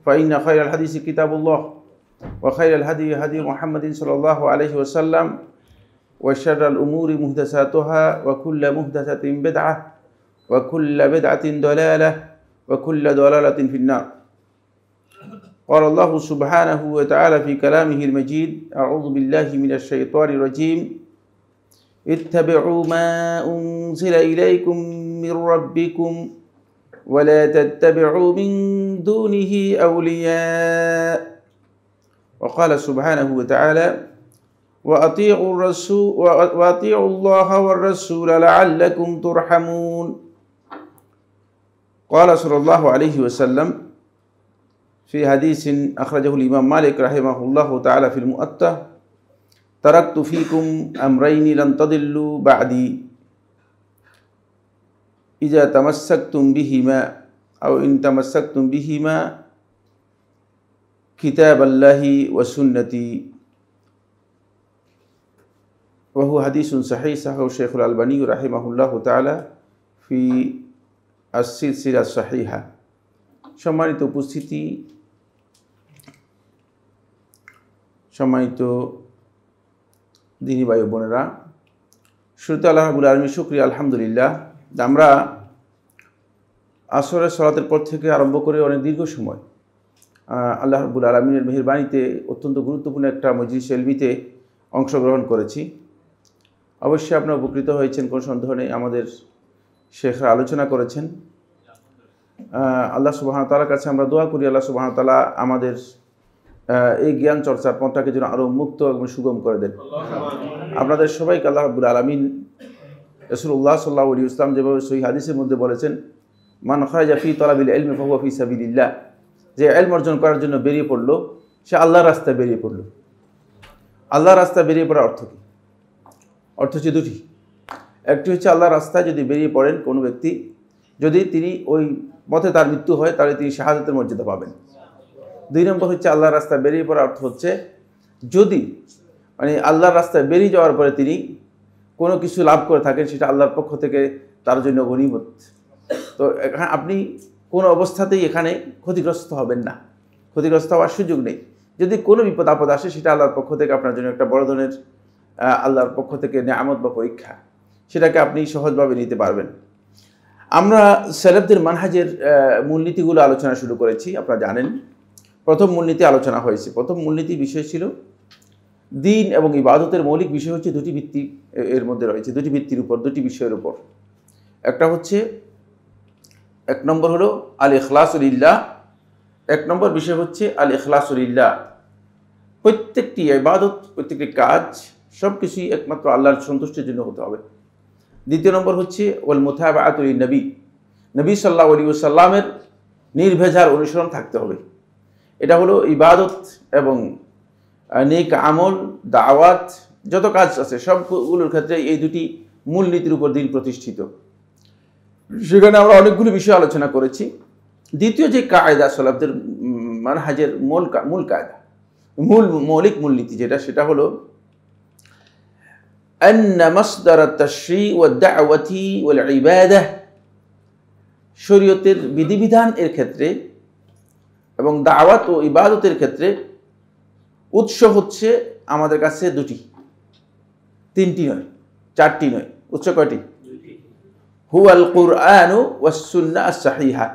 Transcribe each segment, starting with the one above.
فإن خير الحديث كتاب الله وخير الهدي هدي محمد صلى الله عليه وسلم وشر الأمور محدثاتها وكل محدثة بدعة وكل بدعة ضلالة وكل ضلالة في النار. قال الله سبحانه وتعالى في كلامه المجيد: أعوذ بالله من الشيطان الرجيم اتبعوا ما أنزل إليكم من ربكم ولا تتبعوا من دونه أولياء. وقال سبحانه وتعالى: وأطيعوا الله والرسول لعلكم ترحمون. قال صلى الله عليه وسلم في حديث أخرجه الإمام مالك رحمه الله تعالى في المؤتة: تركت فيكم أمرين لن تضلوا بعدي إذا تمسكتم بهما أو إن تمسكتم بهما كتاب الله وسنتي. وهو حديث صحيح صححه الشيخ الألباني رحمه الله تعالى في السلسلة الصحيحة. সম্মানিত উপস্থিতি, সম্মানিত দিনী ভাই বোনেরা, শুরুতে আল্লাহ রাব্বুল আলামিনের শুকরিয়া আলহামদুলিল্লাহ। আমরা আসরের সালাতের পর থেকে আরম্ভ করে অনেক দীর্ঘ সময় আল্লাহ রাব্বুল আলামিনের মেহেরবানিতে অত্যন্ত গুরুত্বপূর্ণ একটা মজলিস ইলমিতে অংশগ্রহণ করেছি। অবশ্যই আপনারা উপকৃত হয়েছেন, কোনো সন্দেহ নেই। আমাদের শেখরা আলোচনা করেছেন। আল্লাহ সুবহানাহু ওয়া তাআলার কাছে আমরা দোয়া করি আল্লাহ সুবহানাহু ওয়া তাআলা আমাদের এই জ্ঞান চর্চার পথটাকে যেন আরও মুক্ত এবং সুগম করে দেন। আপনাদের সবাইকে আল্লাহ রাব্বুল আলামিন রাসূলুল্লাহ সাল্লাল্লাহু আলাইহি ওয়াসাল্লাম যেভাবে সহিহ হাদিসের মধ্যে বলেছেন, মান খারাজা ফি তালাবিল ইলমি ফাহুয়া ফি সাবিলিল্লাহ, যে ইলম অর্জন করার জন্য বেরিয়ে পড়লো সে আল্লাহর রাস্তায় বেরিয়ে পড়লো। আল্লাহর রাস্তায় বেরিয়ে পড়ার অর্থ কী? অর্থ হচ্ছে দুটি। একটি হচ্ছে আল্লাহর রাস্তায় যদি বেরিয়ে পড়েন কোনো ব্যক্তি, যদি তিনি ওই পথে তার মৃত্যু হয় তাহলে তিনি শাহাদাতের মর্যাদা পাবেন। দুই নম্বর হচ্ছে আল্লাহর রাস্তায় বেরিয়ে পড়ার অর্থ হচ্ছে যদি আল্লাহর রাস্তায় বেরিয়ে যাওয়ার পরে তিনি কোনো কিছু লাভ করে থাকেন সেটা আল্লাহর পক্ষ থেকে তার জন্য গনিমত। তো এখানে আপনি কোনো অবস্থাতেই এখানে ক্ষতিগ্রস্ত হবেন না, ক্ষতিগ্রস্ত হওয়ার সুযোগ নেই। যদি কোনো বিপদ আপদ আসে সেটা আল্লাহর পক্ষ থেকে আপনার জন্য একটা বড় ধরনের আল্লাহর পক্ষ থেকে নেয়ামত বা পরীক্ষা, সেটাকে আপনি সহজভাবে নিতে পারবেন। আমরা সালাফদের মানহাজের মূলনীতিগুলো আলোচনা শুরু করেছি। আপনারা জানেন প্রথম মূলনীতি আলোচনা হয়েছে। প্রথম মূলনীতি বিষয় ছিল দিন এবং ইবাদতের মৌলিক বিষয় হচ্ছে দুটি ভিত্তি এর মধ্যে রয়েছে, দুটি ভিত্তির উপর, দুটি বিষয়ের উপর। একটা হচ্ছে এক নম্বর হলো আল ইখলাসু লিল্লাহ, এক নম্বর বিষয় হচ্ছে আল ইখলাসু লিল্লাহ। প্রত্যেকটি ইবাদত, প্রত্যেকটি কাজ সব কিছুই একমাত্র আল্লাহর সন্তুষ্টির জন্য হতে হবে। দ্বিতীয় নম্বর হচ্ছে ওয়াল মুতাবাআতু লিন-নবী, নবী সাল্লাল্লাহু আলাইহি ওয়াসাল্লামের নির্ভেজাল অনুসরণ থাকতে হবে। এটা হলো ইবাদত এবং নেক আমল, দাওয়াত, যত কাজ আছে সবগুলোর ক্ষেত্রে এই দুটি মূলনীতির উপর দিন প্রতিষ্ঠিত। সেখানে আমরা অনেকগুলো বিষয় আলোচনা করেছি। দ্বিতীয় যে কায়দা সালাফদের মানহাজের মূল কায়দা, মৌলিক মূলনীতি যেটা, সেটা হলো আন্না মাসদার আত-তাশরী ওয়া দাওয়াতি ওয়াল ইবাদাহ, শরীয়তের বিধিবিধান এর ক্ষেত্রে এবং দাওয়াত ও ইবাদতের ক্ষেত্রে উৎস হচ্ছে আমাদের কাছে দুটি, তিনটি নয়, চারটি নয়। উৎস কয়টি? হুয়াল কুরআনু ওয়াস সুন্নাহ আস-সাহিহা।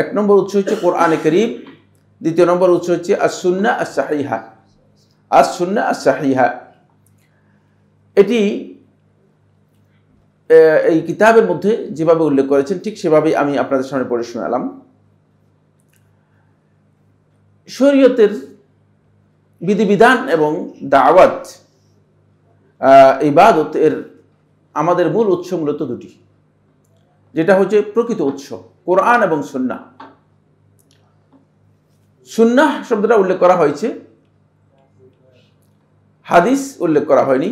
এক নম্বর উৎস হচ্ছে কোরআনে কারীম, দ্বিতীয় নম্বর উৎস হচ্ছে আস-সুন্নাহ আস-সাহিহা, আস-সুন্নাহ আস-সাহিহা। এটি এই কিতাবের মধ্যে যেভাবে উল্লেখ করেছেন ঠিক সেভাবেই আমি আপনাদের সামনে পড়ে শোনালাম। শরীয়তের বিধিবিধান এবং দাওয়াত, ইবাদত এর আমাদের মূল উৎস মূলত দুটি, যেটা হচ্ছে প্রকৃত উৎস কোরআন এবং সুন্নাহ। সুন্নাহ শব্দটা উল্লেখ করা হয়েছে, হাদিস উল্লেখ করা হয়নি।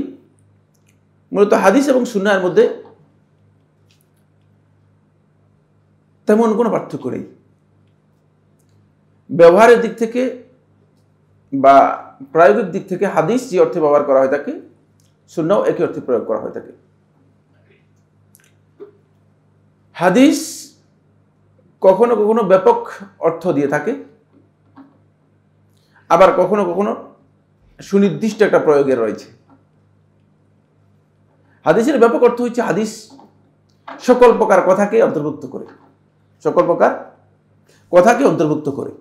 মূলত হাদিস এবং সুন্নাহের মধ্যে তেমন কোনো পার্থক্য নেই। ব্যবহারের দিক থেকে বা প্রায়োগিক দিক থেকে হাদিস যে অর্থে ব্যবহার করা হয় থাকে, সুন্নাহও একই অর্থে প্রয়োগ করা হয় থাকে। হাদিস কখনো কখনো ব্যাপক অর্থ দিয়ে থাকে, আবার কখনো কখনো সুনির্দিষ্ট একটা প্রয়োগের রয়েছে। হাদিসের ব্যাপক অর্থ হচ্ছে হাদিস সকল প্রকার কথাকে অন্তর্ভুক্ত করে, সকল প্রকার কথাকে অন্তর্ভুক্ত করে।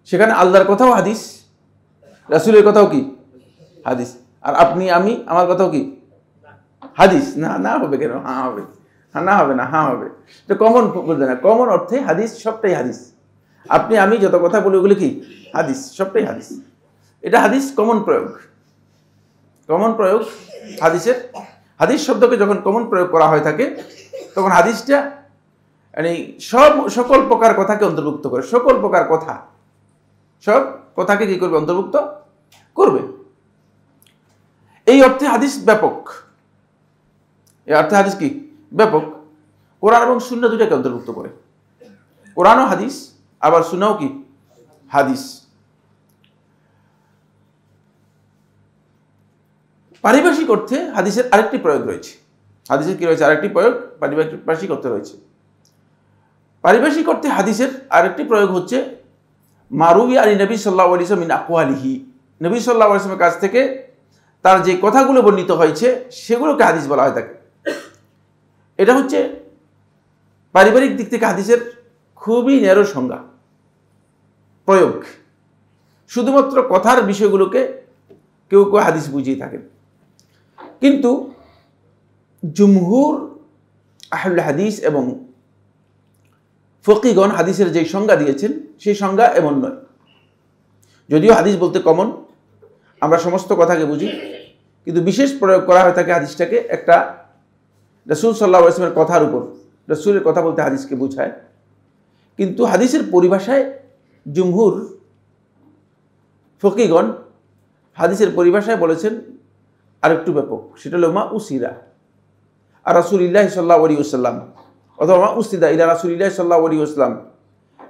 সেখানে আল্লাহর কথাও হাদিস, রাসূলের কথাও কি হাদিস, আর আপনি আমি আমার কথাও কি হাদিস। না না হবে কেন? হ্যাঁ হবে, না হবে না, হ্যাঁ হবে। তো কমন বলতে না, কমন অর্থে হাদিস সবটাই হাদিস। আপনি আমি যত কথা বলি ওগুলো কি হাদিস, সবটাই হাদিস। এটা হাদিস কমন প্রয়োগ, কমন প্রয়োগ হাদিসের। হাদিস শব্দকে যখন কমন প্রয়োগ করা হয়ে থাকে তখন হাদিসটা মানে সকল প্রকার কথাকে অন্তর্ভুক্ত করে, সকল প্রকার কথা, সব কথাকে কি করবে? অন্তর্ভুক্ত করবে। এই অর্থে হাদিস ব্যাপক, এই অর্থে হাদিস কি ব্যাপক। কোরআন এবং সুন্নাহ দুটাকে অন্তর্ভুক্ত করে। কোরআনও হাদিস, আবার সুন্নাহও কি হাদিস। পারিভাষিক অর্থে হাদিসের আরেকটি প্রয়োগ রয়েছে। হাদিসের কি রয়েছে? আরেকটি প্রয়োগ পারিভাষিক অর্থে রয়েছে। পারিভাষিক অর্থে হাদিসের আরেকটি প্রয়োগ হচ্ছে মারুবি আলী নবী সাল্লাল্লাহু আলাইহি ওয়াসাল্লাম মিন আকওয়ালিহি, নবী সাল্লাল্লাহু আলাইহি ওয়াসাল্লামের কাছ থেকে তার যে কথাগুলো বর্ণিত হয়েছে সেগুলোকে হাদিস বলা হয় থাকে। এটা হচ্ছে পারিবারিক দিক থেকে হাদিসের খুবই ন্যারো সংজ্ঞা, প্রয়োগ। শুধুমাত্র কথার বিষয়গুলোকে কেউ কেউ হাদিস বুঝিয়ে থাকেন, কিন্তু জুমহুর আহলুল হাদিস এবং ফকিগণ হাদিসের যে সংজ্ঞা দিয়েছেন সেই সংজ্ঞা এমন নয়। যদিও হাদিস বলতে কমন, আমরা সমস্ত কথাকে বুঝি, কিন্তু বিশেষ প্রয়োগ করা হয় থাকে হাদিসটাকে একটা রাসূল সাল্লাল্লাহু আলাইহি ওয়াসাল্লামের কথার উপর। রাসূলের কথা বলতে হাদিসকে বোঝায়, কিন্তু হাদিসের পরিভাষায় জুমহুর ফকিগণ হাদিসের পরিভাষায় বলেছেন আরেকটু ব্যাপক। সেটা হলো মা উসিরা আর রাসূলিল্লাহ সাল্লাল্লাহু আলাইহি ওয়াসাল্লাম, অথবা মা উসিদা ইলা রাসূলিল্লাহ সাল্লাল্লাহু আলাইহি ওয়াসাল্লাম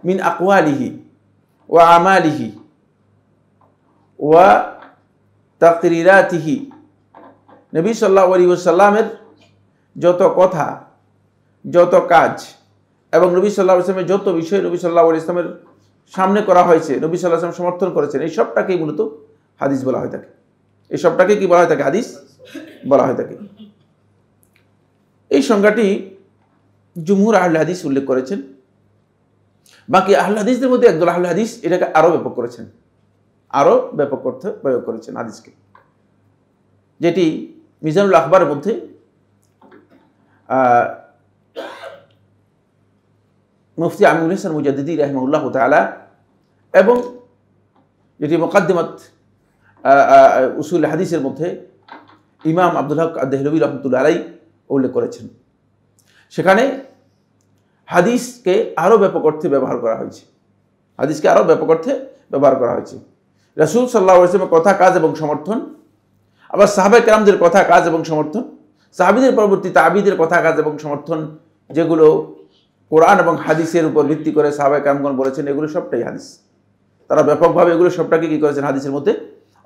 মিন আকওয়ালিহি ওয়া আমালিহি ওয়া তাকরিরাতিহি। নবী সাল্লাল্লাহু আলাইহি ওয়াসাল্লামের যত কথা, যত কাজ এবং নবী সাল্লাল্লাহু আলাইহি ওয়াসাল্লামের যত বিষয় নবী সাল্লাল্লাহু আলাইহি ওয়াসাল্লামের সামনে করা হয়েছে, নবী সাল্লাল্লাহু আলাইহি ওয়াসাল্লাম সমর্থন করেছেন, এই সবটাকেই মূলত হাদিস বলা হয়ে থাকে। এই সবটাকে কি বলা হয়ে থাকে? হাদিস বলা হয়ে থাকে। এই সংজ্ঞাটি জুমহুর আহলে হাদিস উল্লেখ করেছেন। বাকি আহলে হাদিসদের মধ্যে একদল আহলে হাদিস এটাকে আরো ব্যাপক করেছেন, আরো ব্যাপক অর্থে প্রয়োগ করেছেন হাদিসকে, যেটি মিজানুল আখবারের মধ্যে মুফতি আমিনুল ইহসান মুজাদ্দিদি রাহিমাহুল্লাহ তাআলা এবং যেটি মুকাদ্দিমাত উসুল হাদিসের মধ্যে ইমাম আব্দুল হক আদ-দেহলভী রাহমাতুল্লাহ আলাইহি উল্লেখ করেছেন। সেখানে হাদিসকে আরো ব্যাপক অর্থে ব্যবহার করা হয়েছে, হাদিসকে আরো ব্যাপক অর্থে ব্যবহার করা হয়েছে। রাসূল সাল্লাল্লাহু আলাইহি ওয়াসাল্লামের কথা, কাজ এবং সমর্থন, আবার সাহাবায়ে কেরামদের কথা, কাজ এবং সমর্থন, সাহাবীদের পরবর্তী তাবিঈদের কথা, কাজ এবং সমর্থন, যেগুলো কোরআন এবং হাদিসের উপর ভিত্তি করে সাহাবায়ে কেরামগণ বলেছেন, এগুলো সবটাই হাদিস। তারা ব্যাপকভাবে এগুলো সবটাকে কি করেছেন? হাদিসের মধ্যে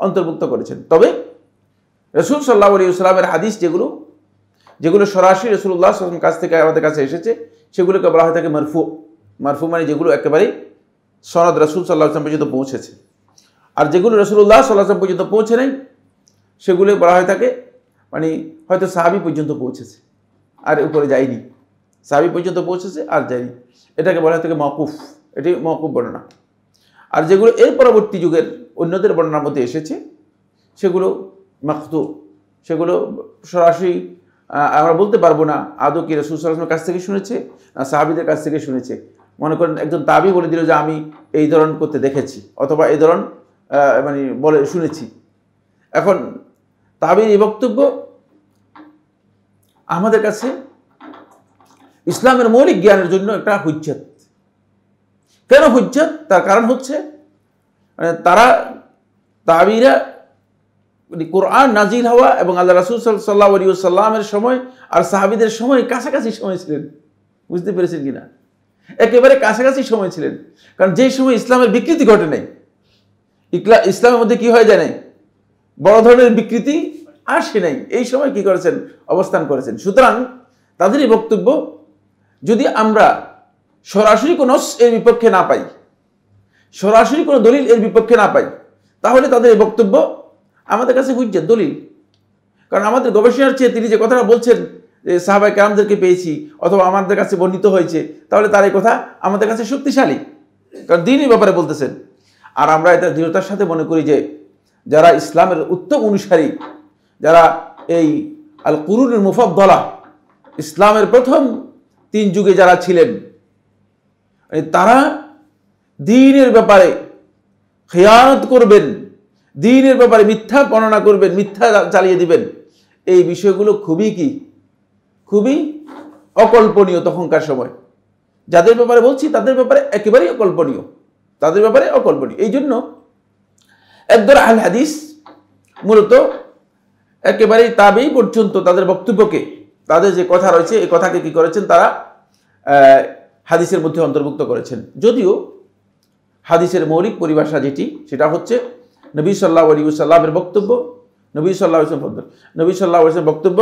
অন্তর্ভুক্ত করেছেন। তবে রাসূল সাল্লাল্লাহু আলাইহি ওয়াসাল্লামের হাদিস যেগুলো সরাসরি রাসূলুল্লাহ সাল্লাল্লাহু আলাইহি ওয়াসাল্লামের কাছ থেকে আমাদের কাছে এসেছে, সেগুলোকে বলা হয় থাকে মারফু। মারফু মানে যেগুলো একেবারে সনদ রাসূল সাল্লাল্লাহু আলাইহি ওয়াসাল্লাম পর্যন্ত পৌঁছেছে। আর যেগুলো রাসূলুল্লাহ সাল্লাল্লাহু আলাইহি ওয়াসাল্লাম পর্যন্ত পৌঁছে নাই, সেগুলো বলা হয় থাকে মানে হয়তো সাহাবী পর্যন্ত পৌঁছেছে আর উপরে যায়নি, সাহাবী পর্যন্ত পৌঁছেছে আর যায়নি, এটাকে বলা হয় থাকে মাওকুফ। এটি মাওকুফ বর্ণনা। আর যেগুলো এর পরবর্তী যুগের অন্যদের বর্ণনার মধ্যে এসেছে সেগুলো মাকতু, সেগুলো সরাসরি আমরা বলতে পারবো না আদৌ কি রাসূল সাল্লাল্লাহু আলাইহি ওয়াসাল্লামের কাছ থেকে শুনেছে না সাহাবীদের কাছ থেকে শুনেছে। মনে করেন একজন তাবী বলে দিল যে আমি এই ধরন করতে দেখেছি, অথবা এই ধরন মানে বলে শুনেছি। এখন তাবীর এই বক্তব্য আমাদের কাছে ইসলামের মৌলিক জ্ঞানের জন্য একটা হুজ্জত। কেন হুজ্জত? তার কারণ হচ্ছে মানে তারা তাবীরা কোরআন নাজিল হওয়া এবং আল্লাহ রাসূল সাল্লাল্লাহু আলাইহি ওয়াসাল্লামের সময় আর সাহাবীদের সময় কাছাকাছি সময় ছিলেন। বুঝতে পেরেছেন কিনা? একেবারে কাছাকাছি সময় ছিলেন। কারণ যেই সময় ইসলামের বিকৃতি ঘটে নাই, ইসলামের মধ্যে কি হয়ে যায় নাই, বড় ধরনের বিকৃতি আসে নাই, এই সময় কি করেছেন? অবস্থান করেছেন। সুতরাং তাদের এই বক্তব্য যদি আমরা সরাসরি কোনো এর বিপক্ষে না পাই, সরাসরি কোনো দলিল এর বিপক্ষে না পাই, তাহলে তাদের এই বক্তব্য আমাদের কাছে হুজ্জত দলিল। কারণ আমাদের গবেষণার চেয়ে তিনি যে কথাটা বলছেন যে সাহাবায়ে কেরামদেরকে পেয়েছি অথবা আমাদের কাছে বর্ণিত হয়েছে, তাহলে তার এই কথা আমাদের কাছে শক্তিশালী, কারণ দ্বীনের ব্যাপারে বলতেছেন। আর আমরা এটা দৃঢ়তার সাথে মনে করি যে যারা ইসলামের উত্তম অনুসারী, যারা এই আল কুরুনুল মুফাদ্দালা, ইসলামের প্রথম 3 যুগে যারা ছিলেন, তারা দ্বীনের ব্যাপারে খেয়ানত করবেন, দ্বীনের ব্যাপারে মিথ্যা বর্ণনা করবেন, মিথ্যা চালিয়ে দিবেন, এই বিষয়গুলো খুবই অকল্পনীয় তখনকার সময়। যাদের ব্যাপারে বলছি তাদের ব্যাপারে একেবারেই অকল্পনীয়, তাদের ব্যাপারে অকল্পনীয়। এই জন্য একদল আহলে হাদিস মূলত একেবারেই তাবেই পর্যন্ত তাদের বক্তব্যকে, তাদের যে কথা রয়েছে এই কথাকে কি করেছেন, তারা হাদিসের মধ্যে অন্তর্ভুক্ত করেছেন। যদিও হাদিসের মৌলিক পরিভাষা যেটি, সেটা হচ্ছে নবী সাল্লাল্লাহু আলাইহি ওয়াসাল্লামের বক্তব্য, নবী সাল্লাল্লাহু আলাইহি ওয়াসাল্লামের বক্তব্য,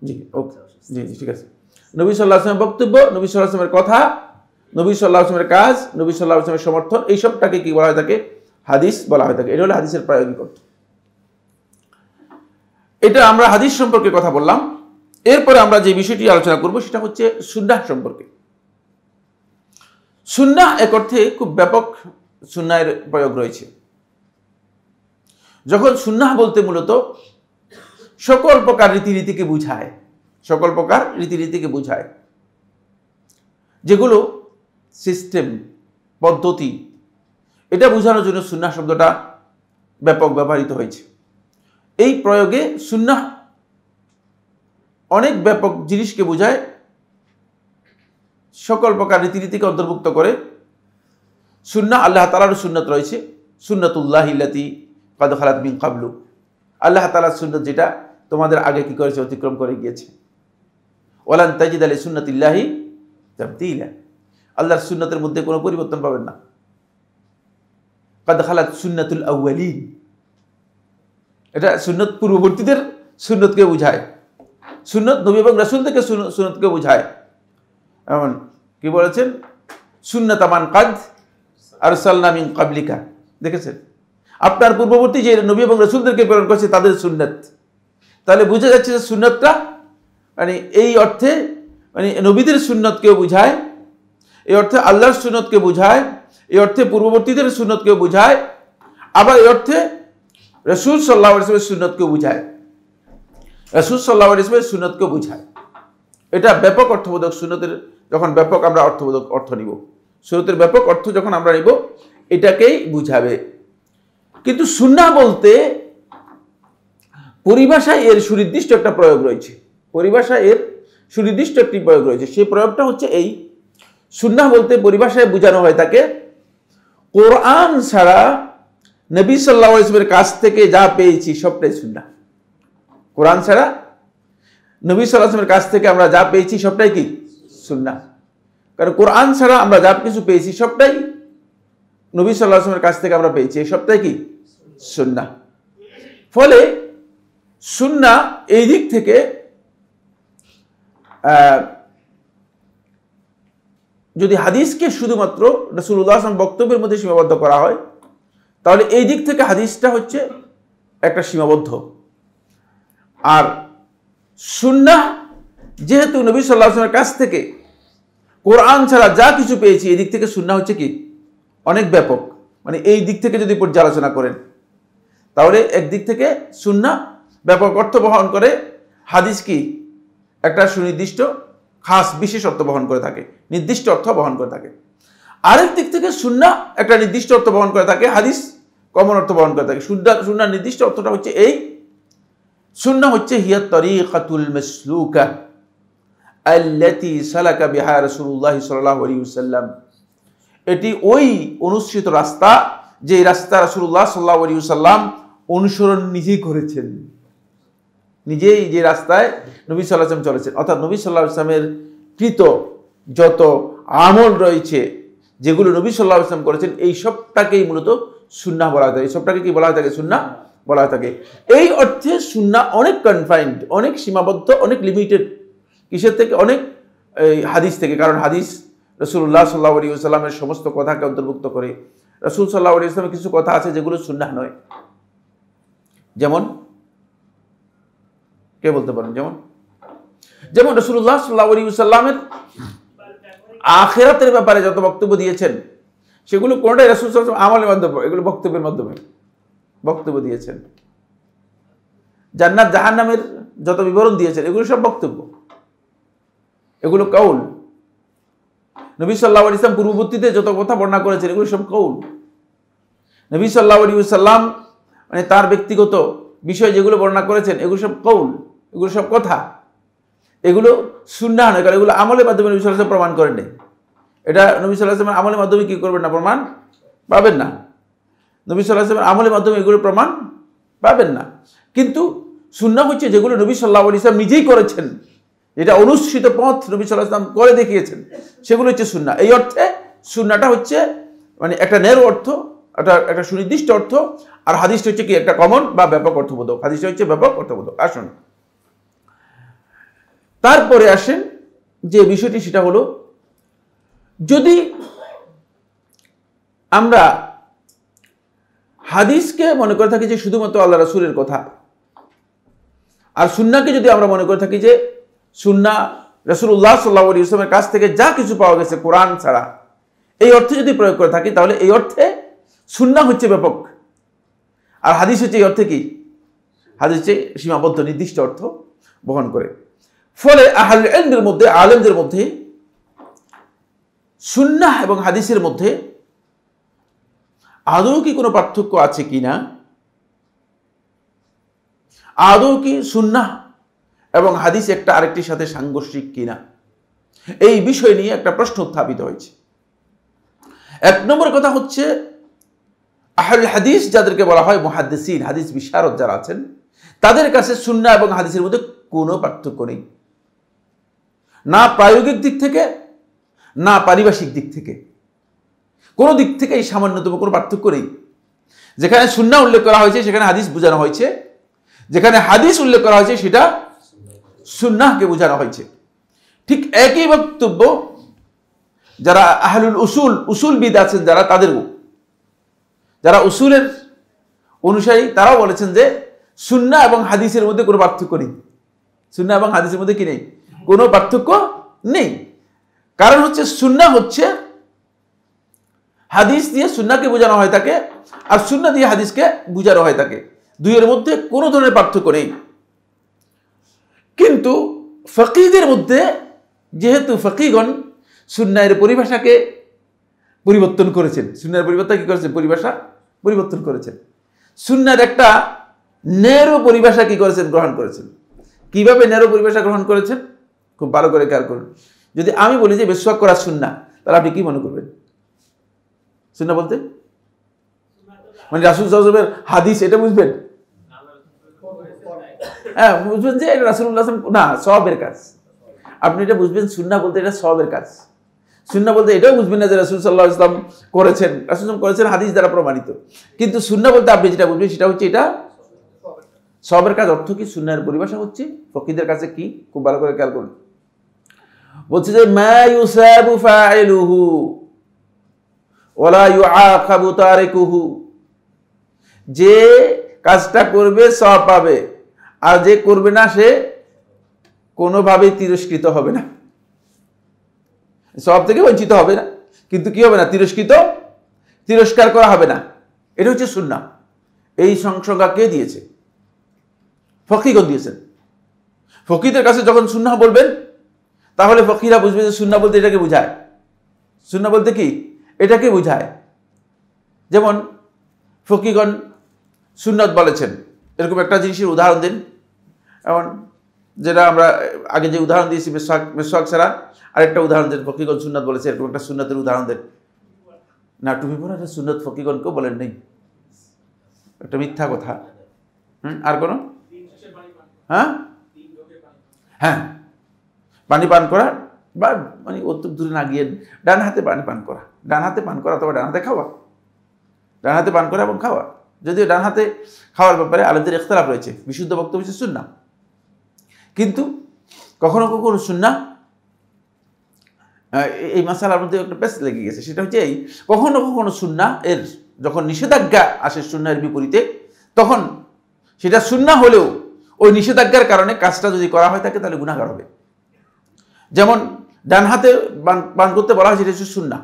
জি ওকে, জি ঠিক আছে, নবী সাল্লাল্লাহু আলাইহি ওয়াসাল্লামের বক্তব্য, নবী সাল্লাল্লাহু আলাইহি ওয়াসাল্লামের কথা, নবী সাল্লাল্লাহু আলাইহি ওয়াসাল্লামের কাজ, নবী সাল্লাল্লাহু আলাইহি ওয়াসাল্লামের সমর্থন, এই সবটাকে কি বলা হয়ে থাকে, হাদিস বলা হয়ে থাকে। এটা হলো হাদিসের প্রায়োগিক অর্থ। এটা আমরা হাদিস সম্পর্কে কথা বললাম। এরপরে আমরা যে বিষয়টি আলোচনা করব সেটা হচ্ছে সুন্নাহ সম্পর্কে। সুন্নাহ এক অর্থে খুব ব্যাপক সুন্নাহের প্রয়োগ রয়েছে। যখন সুন্নাহ বলতে মূলত সকল প্রকার রীতিনীতিকে বুঝায়, সকল প্রকার রীতিনীতিকে বুঝায়, যেগুলো সিস্টেম, পদ্ধতি, এটা বোঝানোর জন্য সুন্নাহ শব্দটা ব্যাপক ব্যবহৃত হয়েছে। এই প্রয়োগে সুন্নাহ অনেক ব্যাপক জিনিসকে বোঝায়, সকল প্রকার রীতিনীতিকে অন্তর্ভুক্ত করে। সুন্নাহ আল্লাহ তাআলার সুন্নাত রয়েছে, সুন্নাতুল্লাহিল্লাতী কাদ খালাত মিন ক্বাবলু, আল্লাহ তাআলার সুন্নাত যেটা তোমাদের আগে কি করেছে, অতিক্রম করে গিয়েছে। ওয়ালান তাজিদা লিসুন্নাতিল্লাহি তাবদীলা, আল্লাহর সুন্নাতের মধ্যে কোনো পরিবর্তন পাবেন না। কাদ খালাত সুন্নাতুল আউয়ালিন, এটা সুন্নত পূর্ববর্তীদের সুন্নতকে বোঝায়, সুন্নত নবী এবং রাসূল থেকে সুন্নতকে বোঝায়। এমন কি বলেছেন, সুন্নাতা মান কাদ আরসালনা মিন ক্বাবলিকা, দেখেছেন আপনার পূর্ববর্তী যে নবী এবং রাসূলদেরকে প্রেরণ করেছে তাদের সুন্নাত। তাহলে বোঝা যাচ্ছে যে সুন্নাতটা মানে এই অর্থে মানে নবীদের সুন্নতকেও বোঝায়, এই অর্থে আল্লাহর সুন্নতকে বোঝায়, এই অর্থে পূর্ববর্তীদের সুন্নতকেও বোঝায়, আবার এই অর্থে রাসূল সাল্লাল্লাহু আলাইহি ওয়াসাল্লামের সুন্নতকেও বোঝায়, রাসূল সাল্লাল্লাহু আলাইহি ওয়াসাল্লামের সুন্নতকেও বোঝায়। এটা ব্যাপক অর্থবোধক। সুন্নতের যখন ব্যাপক আমরা অর্থবোধক অর্থ নিব, সুন্নতের ব্যাপক অর্থ যখন আমরা নিব, এটাকেই বুঝাবে। কিন্তু সুন্নাহ বলতে পরিভাষায় এর সুনির্দিষ্ট একটা প্রয়োগ রয়েছে, পরিভাষায় এর সুনির্দিষ্ট একটি প্রয়োগ রয়েছে। সেই প্রয়োগটা হচ্ছে এই, সুন্নাহ বলতে পরিভাষায় বোঝানো হয় তাকে কোরআন ছাড়া নবী সাল্লাল্লাহু আলাইহি ওয়াসাল্লামের কাছ থেকে যা পেয়েছি সবটাই সুন্নাহ। কোরআন ছাড়া নবী সাল্লাল্লাহু আলাইহি ওয়াসাল্লামের কাছ থেকে আমরা যা পেয়েছি সবটাই কি সুন্নাহ। কারণ কোরআন ছাড়া আমরা যা কিছু পেয়েছি সবটাই নবী সাল্লাল্লাহু আলাইহি ওয়াসাল্লামের কাছ থেকে আমরা পেয়েছি, এই সবটাই কি সুন্নাহ। ফলে সুন্নাহ এই দিক থেকে যদি হাদিসকে শুধুমাত্র রাসূলুল্লাহ সাল্লাল্লাহু আলাইহি ওয়াসাল্লাম বক্তব্যের মধ্যে সীমাবদ্ধ করা হয়, তাহলে এই দিক থেকে হাদিসটা হচ্ছে একটা সীমাবদ্ধ। আর সুন্নাহ যেহেতু নবী সাল্লাল্লাহু আলাইহি ওয়াসাল্লামের কাছ থেকে কোরআন ছাড়া যা কিছু পেয়েছি, এই দিক থেকে সুন্নাহ হচ্ছে কি অনেক ব্যাপক। মানে এই দিক থেকে যদি পর্যালোচনা করেন, তাহলে একদিক থেকে সুন্নাহ ব্যাপক অর্থ বহন করে, হাদিস কি একটা সুনির্দিষ্ট খাস বিশেষ অর্থ বহন করে থাকে, নির্দিষ্ট অর্থ বহন করে থাকে। আরেক দিক থেকে সুন্নাহ একটা নির্দিষ্ট অর্থ বহন করে থাকে, হাদিস কমন অর্থ বহন করে থাকে। সুন্নাহ নির্দিষ্ট অর্থটা হচ্ছে এই, সুন্নাহ হচ্ছে হিয়া তরিকাতুল মাসলুকা আল্লাতী সালাকা বিহা রাসূলুল্লাহ সাল্লাল্লাহু আলাইহি ওয়াসাল্লাম, এটি ওই অনুসৃত রাস্তা যে রাস্তা রাসূলুল্লাহ সাল্লাল্লাহু আলাইহি ওয়াসাল্লাম অনুসরণ নিজেই করেছেন, নিজেই যে রাস্তায় নবী সাল্লাল্লাহু আলাইহি ওয়াসাল্লাম চলেছেন। অর্থাৎ নবী সাল্লাল্লাহু আলাইহি ওয়াসাল্লামের কৃত যত আমল রয়েছে, যেগুলো নবী সাল্লাল্লাহু আলাইহি ওয়াসাল্লাম করেছেন, এই সবটাকেই মূলত সুন্নাহ বলা হয় থাকে। এই সবটাকে কি বলা হয় থাকে? সুন্নাহ বলা হয় থাকে। এই অর্থে সুন্নাহ অনেক কনফাইন্ড, অনেক সীমাবদ্ধ, অনেক লিমিটেড। কিসের থেকে? অনেক হাদিস থেকে। কারণ হাদিস রাসূলুল্লাহ সাল্লাল্লাহু আলাইহি ওয়াসাল্লামের সমস্ত কথাকে অন্তর্ভুক্ত করে, রাসূল সাল্লাল্লাহু আলাইহি ওয়াসাল্লামের কিছু কথা আছে যেগুলো সুন্নাহ নয়। যেমন কে বলতে পারেন? যেমন রাসূলুল্লাহ সাল্লাল্লাহু আলাইহি ওয়াসাল্লামের আখিরাতের ব্যাপারে যত বক্তব্য দিয়েছেন সেগুলো কোনটাই রাসূল সাল্লাল্লাহু আলাইহি ওয়াসাল্লাম আমলের মাধ্যমে, এগুলো বক্তব্যের মাধ্যমে বক্তব্য দিয়েছেন। জান্নাত জাহান্নামের যত বিবরণ দিয়েছেন এগুলো সব বক্তব্য, এগুলো কাউল। নবী সাল্লাল্লাহু আলাইহি ওয়াসাল্লাম পূর্ববর্তীতে যত কথা বর্ণনা করেছেন এগুলো সব কাউল। নবী সাল্লাল্লাহু আলাইহি ওয়াসাল্লাম মানে তার ব্যক্তিগত বিষয় যেগুলো বর্ণনা করেছেন এগুলো সব কাউল, এগুলো সব কথা, এগুলো সুন্নাহ নয়। কারণ এগুলো আমলের মাধ্যমে নবী সাল্লাল্লাহু আলাইহি ওয়াসাল্লাম প্রমাণ করেননি। এটা নবী সাল্লাল্লাহু আলাইহি ওয়াসাল্লাম আমলের মাধ্যমে কি করবেন না? প্রমাণ পাবেন না। নবী সাল্লাল্লাহু আলাইহি ওয়াসাল্লাম আমলের মাধ্যমে এগুলো প্রমাণ পাবেন না। কিন্তু সুন্নাহ হচ্ছে যেগুলো নবী সাল্লাল্লাহু আলাইহি ওয়াসাল্লাম নিজেই করেছেন, যেটা অনুসৃত পথ নবী সাল্লাল্লাহু আলাইহি ওয়াসাল্লাম করে দেখিয়েছেন, সেগুলো হচ্ছে সুন্নাহ। এই অর্থে সুন্নাহটা হচ্ছে মানে একটা ন্যারো অর্থ, একটা সুনির্দিষ্ট অর্থ, আর হাদিসটা হচ্ছে কি একটা কমন বা ব্যাপক অর্থবোধক। হাদিসটা হচ্ছে ব্যাপক অর্থবোধক। আসুন তারপরে আসেন যে বিষয়টি, সেটা হলো যদি আমরা হাদিসকে মনে করে থাকি যে শুধুমাত্র আল্লাহ রাসূলের কথা, আর সুন্নাহকে যদি আমরা মনে করে থাকি যে সুন্নাহ রাসূলুল্লাহ সাল্লাল্লাহু আলাইহি ওয়াসাল্লামের কাছ থেকে যা কিছু পাওয়া গেছে কোরআন ছাড়া, এই অর্থে যদি প্রয়োগ করে থাকি তাহলে এই অর্থে সুন্নাহ হচ্ছে ব্যাপক, আর হাদিস হচ্ছে এই অর্থে কি? হাদিস হচ্ছে সীমাবদ্ধ নির্দিষ্ট অর্থ বহন করে। ফলে আহলে ইলমের মধ্যে, আলেমদের মধ্যে সুন্নাহ এবং হাদিসের মধ্যে আদৌ কি কোনো পার্থক্য আছে কিনা, আদৌ কি সুন্নাহ এবং হাদিস একটা আরেকটির সাথে সাংঘর্ষিক কিনা, এই বিষয় নিয়ে একটা প্রশ্ন উত্থাপিত হয়েছে। এক নম্বর কথা হচ্ছে আহলে হাদিস যাদেরকে বলা হয় মুহাদ্দিসিন, হাদিস বিশারদ যারা আছেন, তাদের কাছে সুন্নাহ এবং হাদিসের মধ্যে কোনো পার্থক্য নেই, না প্রায়োগিক দিক থেকে না পারিভাষিক দিক থেকে, কোনো দিক থেকে এই সামান্যতম কোনো পার্থক্য নেই। যেখানে সুন্নাহ উল্লেখ করা হয়েছে সেখানে হাদিস বোঝানো হয়েছে, যেখানে হাদিস উল্লেখ করা হয়েছে সেটা সুন্নাহকে বোঝানো হয়েছে। ঠিক একই বক্তব্য যারা আহলুল উসুলবিদ আছেন যারা, তাদেরও, যারা উসুলের অনুসারী, তারাও বলেছেন যে সুন্নাহ এবং হাদিসের মধ্যে কোনো পার্থক্য নেই। সুন্নাহ এবং হাদিসের মধ্যে কি নেই? কোনো পার্থক্য নেই। কারণ হচ্ছে সুন্নাহ হচ্ছে হাদিস দিয়ে সুন্নাহকে বোঝানো হয় থাকে, আর সুন্নাহ দিয়ে হাদিসকে বোঝানো হয় থাকে, দুইয়ের মধ্যে কোনো ধরনের পার্থক্য নেই। কিন্তু ফকিহদের মধ্যে যেহেতু ফকিহগণ সুন্নাহের পরিভাষাকে পরিবর্তন করেছেন, সুন্নাহের পরিবর্তন কি করেছেন? পরিভাষা পরিবর্তন করেছেন। সুন্নাহর একটা ন্যারো পরিভাষা কি করেছেন? গ্রহণ করেছেন। কিভাবে ন্যারো পরিভাষা গ্রহণ করেছেন? খুব ভালো করে খেয়াল করুন। যদি আমি বলি যে মিসওয়াক করা সুন্নাহ, তাহলে আপনি কি মনে করবেন? সুন্নাহ বলতে মানে রাসূল সাল্লাল্লাহু আলাইহি ওয়াসাল্লামের হাদিস, এটা বুঝবেন? হ্যাঁ, বুঝবেন যে এটা রাসূলুল্লাহ সাল্লাল্লাহু আলাইহি ওয়াসাল্লাম না, সওয়াবের কাজ। আপনি এটা বুঝবেন সুন্নাহ বলতে এটা সওয়াবের কাজ। সুন্নাহ বলতে এটাও বুঝবেন না যে রাসূল সাল্লাল্লাহু আলাইহি ওয়াসাল্লাম করেছেন, রাসূল করেছেন হাদিস দ্বারা প্রমাণিত। কিন্তু সুন্নাহ বলতে আপনি যেটা বুঝবেন সেটা হচ্ছে এটা সওয়াবের কাজ। অর্থ কি? সুন্নাহের পরিভাষা হচ্ছে ফকিহদের কাছে কি? খুব ভালো করে খেয়াল করুন। বলছে যে মা ইউসাবু ফাইলুহু ওয়ালা ইউআকাবু তারিকুহু, যে কাজটা করবে সওয়াব পাবে, আর যে করবে না সে কোনোভাবেই তিরস্কৃত হবে না। সওয়াব থেকে বঞ্চিত হবে না, কিন্তু কি হবে না? তিরস্কার করা হবে না। এটা হচ্ছে সুন্নাহ। এই সংজ্ঞা কে দিয়েছে? ফকিহগণ দিয়েছেন। ফকিহদের কাছে যখন সুন্নাহ বলবেন তাহলে ফকিহরা বুঝবে যে সুন্নাহ বলতে এটাকে বোঝায়। সুন্নাহ বলতে কি? এটাকে বোঝায়। যেমন ফকিহগণ সুন্নাত বলেছেন, এরকম একটা জিনিসের উদাহরণ দিন। এমন যেটা আমরা আগে যে উদাহরণ দিয়েছি মিসওয়াক ছাড়া আরেকটা উদাহরণ দেন। ফকিহগণ সুন্নাত বলেছে, এরকম একটা সুন্নাতের উদাহরণ দেন না। টুপি পরা একটা সুন্নাত ফকিহগণকেও বলেন নেই, একটা মিথ্যা কথা। আর কোনো? হ্যাঁ, পানি পান করা, বা মানে অত দূরে না গিয়ে ডান হাতে পানি পান করা, ডান হাতে পান করা অথবা ডান হাতে খাওয়া, ডান হাতে পান করা এবং খাওয়া। যদিও ডান হাতে খাওয়ার ব্যাপারে আলেমদের ইখতিলাফ রয়েছে, বিশুদ্ধ বক্তব্য হচ্ছে সুন্নাহ। কিন্তু কখনো কখনো সুন্নাহ এই মাসালার মধ্যে একটা পেস লেগে গেছে, সেটা হচ্ছে এই, কখনো কখনো সুন্নাহ এর যখন নিষেধাজ্ঞা আসে সুন্নাহের বিপরীতে, তখন সেটা সুন্নাহ হলেও ওই নিষেধাজ্ঞার কারণে কাজটা যদি করা হয় থাকে তাহলে গুনাহগার হবে। যেমন ডান হাতে পান করতে বলা হয়, সেটা হচ্ছে সুন্নাহ।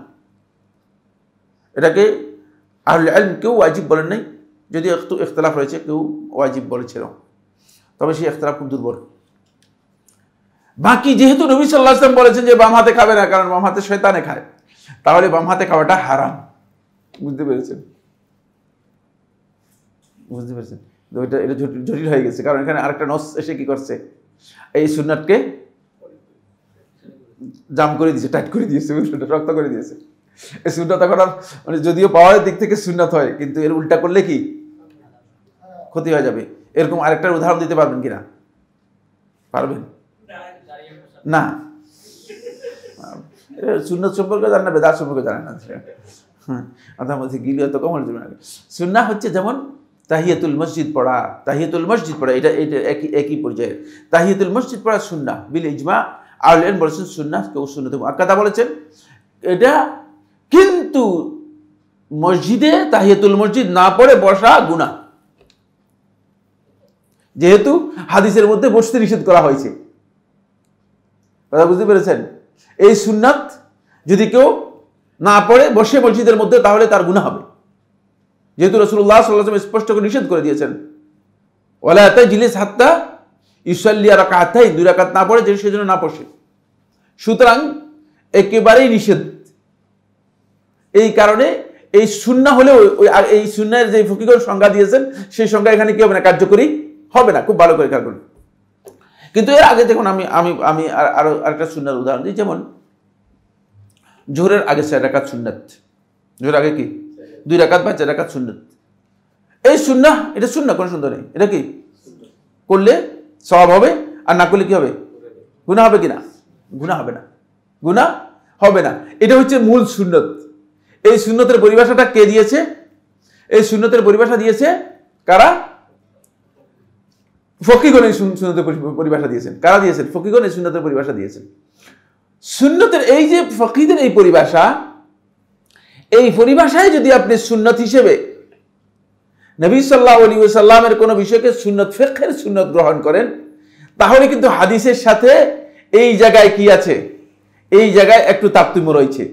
এটাকে আহলুল ইলম কেউ ওয়াজিব বলেন নাই, যদি একটু ইখতিলাফ রয়েছে, কেউ ওয়াজিব বলেছিল, তবে সেই ইখতিলাফ খুব দুর্বল। বাকি যেহেতু নবী সাল্লাল্লাহু আলাইহি ওয়াসাল্লাম বলেছেন যে বাম হাতে খাবে না, কারণ বাম হাতে শয়তানে খায়, তাহলে বাম হাতে খাওয়াটা হারাম। বুঝতে পেরেছেন? বুঝতে পেরেছেন? এটা জটিল হয়ে গেছে, কারণ এখানে আরেকটা নস এসে কি করছে, এই সুন্নাতকে জাম করে দিয়েছে, টাইট করে দিয়েছে, শক্ত করে দিয়েছে। এই সুন্নাত এখন আর মানে যদিও পাওয়ারের দিক থেকে সুন্নাত হয়, কিন্তু এর উল্টা করলে কি ক্ষতি হয়ে যাবে। এরকম আরেকটার উদাহরণ দিতে পারবেন কিনা? পারবেন না? সুন্নাত সম্পর্কে জানেন না, বেদাত সম্পর্কে জানেন না। মাথার মধ্যে গিলি হয়তো কমল যাবে না। সুন্নাহ হচ্ছে যেমন তাহিয়াতুল মসজিদ পড়া, তাহিয়াতুল মসজিদ পড়া, এটা একই পর্যায়ে। তাহিয়াতুল মসজিদ পড়া সুন্নাহ বিল ইজমা। আহলুল ইলম বলেছেন সুন্নাহ, কেউ সুন্নাত মুআক্কাদা বলেছেন এটা। কিন্তু মসজিদে তাহিয়াতুল মসজিদ না পড়ে বসা গুনাহ, যেহেতু হাদিসের মধ্যে বসতে নিষেধ করা হয়েছে। কথা বুঝতে পেরেছেন? এই সুন্নাত যদি কেউ না পড়ে বসে মসজিদের মধ্যে, তাহলে তার গুনাহ হবে, যেহেতু রাসূলুল্লাহ সাল্লাল্লাহু আলাইহি ওয়াসাল্লাম স্পষ্ট করে নিষেধ করে দিয়েছেন, ওয়ালা তাজলিস হাত্তা ইউসাল্লি রাকাতাইন, 2 রাকাত না পড়ে যে সেজন্য না বসে। সুতরাং একেবারেই নিষেধ। এই কারণে এই সুন্নাহ হলেও এই সুন্নাহের যে ফকিহগণ সংজ্ঞা দিয়েছেন, সেই সংজ্ঞা এখানে কি হবে না, কার্যকরী হবে না। খুব ভালো করে খেয়াল করুন। কিন্তু এর আগে দেখুন, আমি আরো আরেকটা সুন্নাহর উদাহরণ দিই। যেমন জোহরের আগে 4 রাকাত সুন্নাত, জোহরের আগে কি 2 রাকাত বা 4 রাকাত সুন্নাত। এই সুন্নাহ, এটা সুন্নাহ, কোনো সন্দেহ নেই। এটা কি করলে সওয়াব হবে, আর না করলে কি হবে, গুনাহ হবে কিনা? গুনাহ হবে না, গুনাহ হবে না। এটা হচ্ছে মূল সুন্নত। এই সুন্নতের পরিভাষাটা কে দিয়েছে? এই সুন্নতের পরিভাষা দিয়েছে কারা? ফকিহগণ এই সুন্নতের পরিভাষা দিয়েছেন। কারা দিয়েছেন? ফকিহগণ এই সুন্নতের পরিভাষা দিয়েছেন। সুন্নতের এই যে ফকিহদের এই পরিভাষা, এই পরিভাষায় যদি আপনি সুন্নত হিসেবে নবী সাল্লাল্লাহু আলাইহি ওয়াসাল্লামের কোনো বিষয়কে সুন্নত, ফিকহের সুন্নত গ্রহণ করেন, তাহলে কিন্তু হাদিসের সাথে এই জায়গায় কি আছে, এই জায়গায় একটু তারতম্য রয়েছে।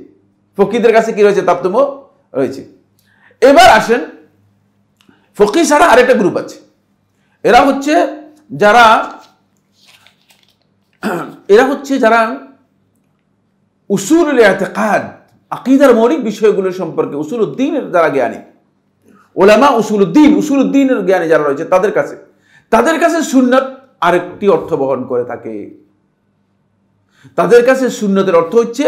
ফকিহদের কাছে কি রয়েছে? তারতম্য রয়েছে। এবার আসেন, ফকিহ ছাড়া আরেকটা গ্রুপ আছে। এরা হচ্ছে যারা উসুলুল ইতিকাদ, আকীদার মৌলিক বিষয়গুলো সম্পর্কে উসুলুদ্দীনের যারা জ্ঞানী, উলামা উসুলুদ্দীনের জ্ঞানী যারা রয়েছে, তাদের কাছে সুন্নাত আরেকটি অর্থ বহন করে থাকে। তাদের কাছে সুন্নতের অর্থ হচ্ছে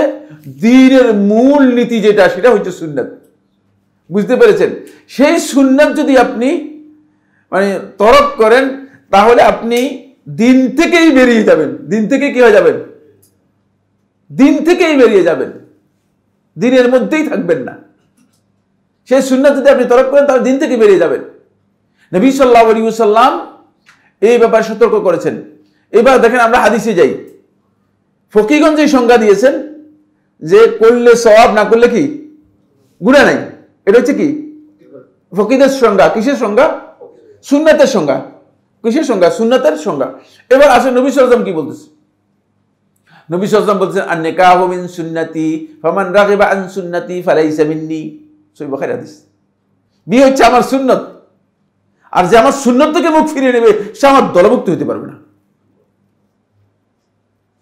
দ্বীনের মূল নীতি যেটা, সেটা হচ্ছে সুন্নাত। বুঝতে পেরেছেন? সেই সুন্নাত যদি আপনি মানে তরক করেন, তাহলে আপনি দিন থেকেই বেরিয়ে যাবেন। দিন থেকে কি হয়ে যাবেন? দিন থেকেই বেরিয়ে যাবেন, দিনের মধ্যেই থাকবেন না। সেই সুন্নাত যদি আপনি তরক করেন, তাহলে দিন থেকে বেরিয়ে যাবেন। নবী সাল্লাল্লাহু আলাইহি ওয়াসাল্লাম এই ব্যাপারে সতর্ক করেছেন। এবার দেখেন, আমরা হাদিসে যাই। ফকিহগণ যে সংজ্ঞা দিয়েছেন যে করলে সওয়াব, না করলে কি গুনাহ নাই, এটা হচ্ছে কি ফকিহদের সংজ্ঞা। কিসের সংজ্ঞা? সুন্নাতের সংজ্ঞা। কিসের সংজ্ঞা? সুন্নাতের সংজ্ঞা। এবার আসলে নবী সাল্লাল্লাহু আলাইহি ওয়াসাল্লাম কি বলতেছে? নবী সাল্লাল্লাহু আলাইহি ওয়াসাল্লাম বলছেন, আন-নিকাহু মিন সুন্নতি ফামান রাগিবা আন সুন্নতি ফালাইসা মিন্নি। সহিহ বুখারী হাদিস। বিয়ে হচ্ছে আমার সুন্নত, আর যে আমার সুন্নত থেকে মুখ ফিরিয়ে নেবে, সে আমার দলভুক্ত হতে পারবে না।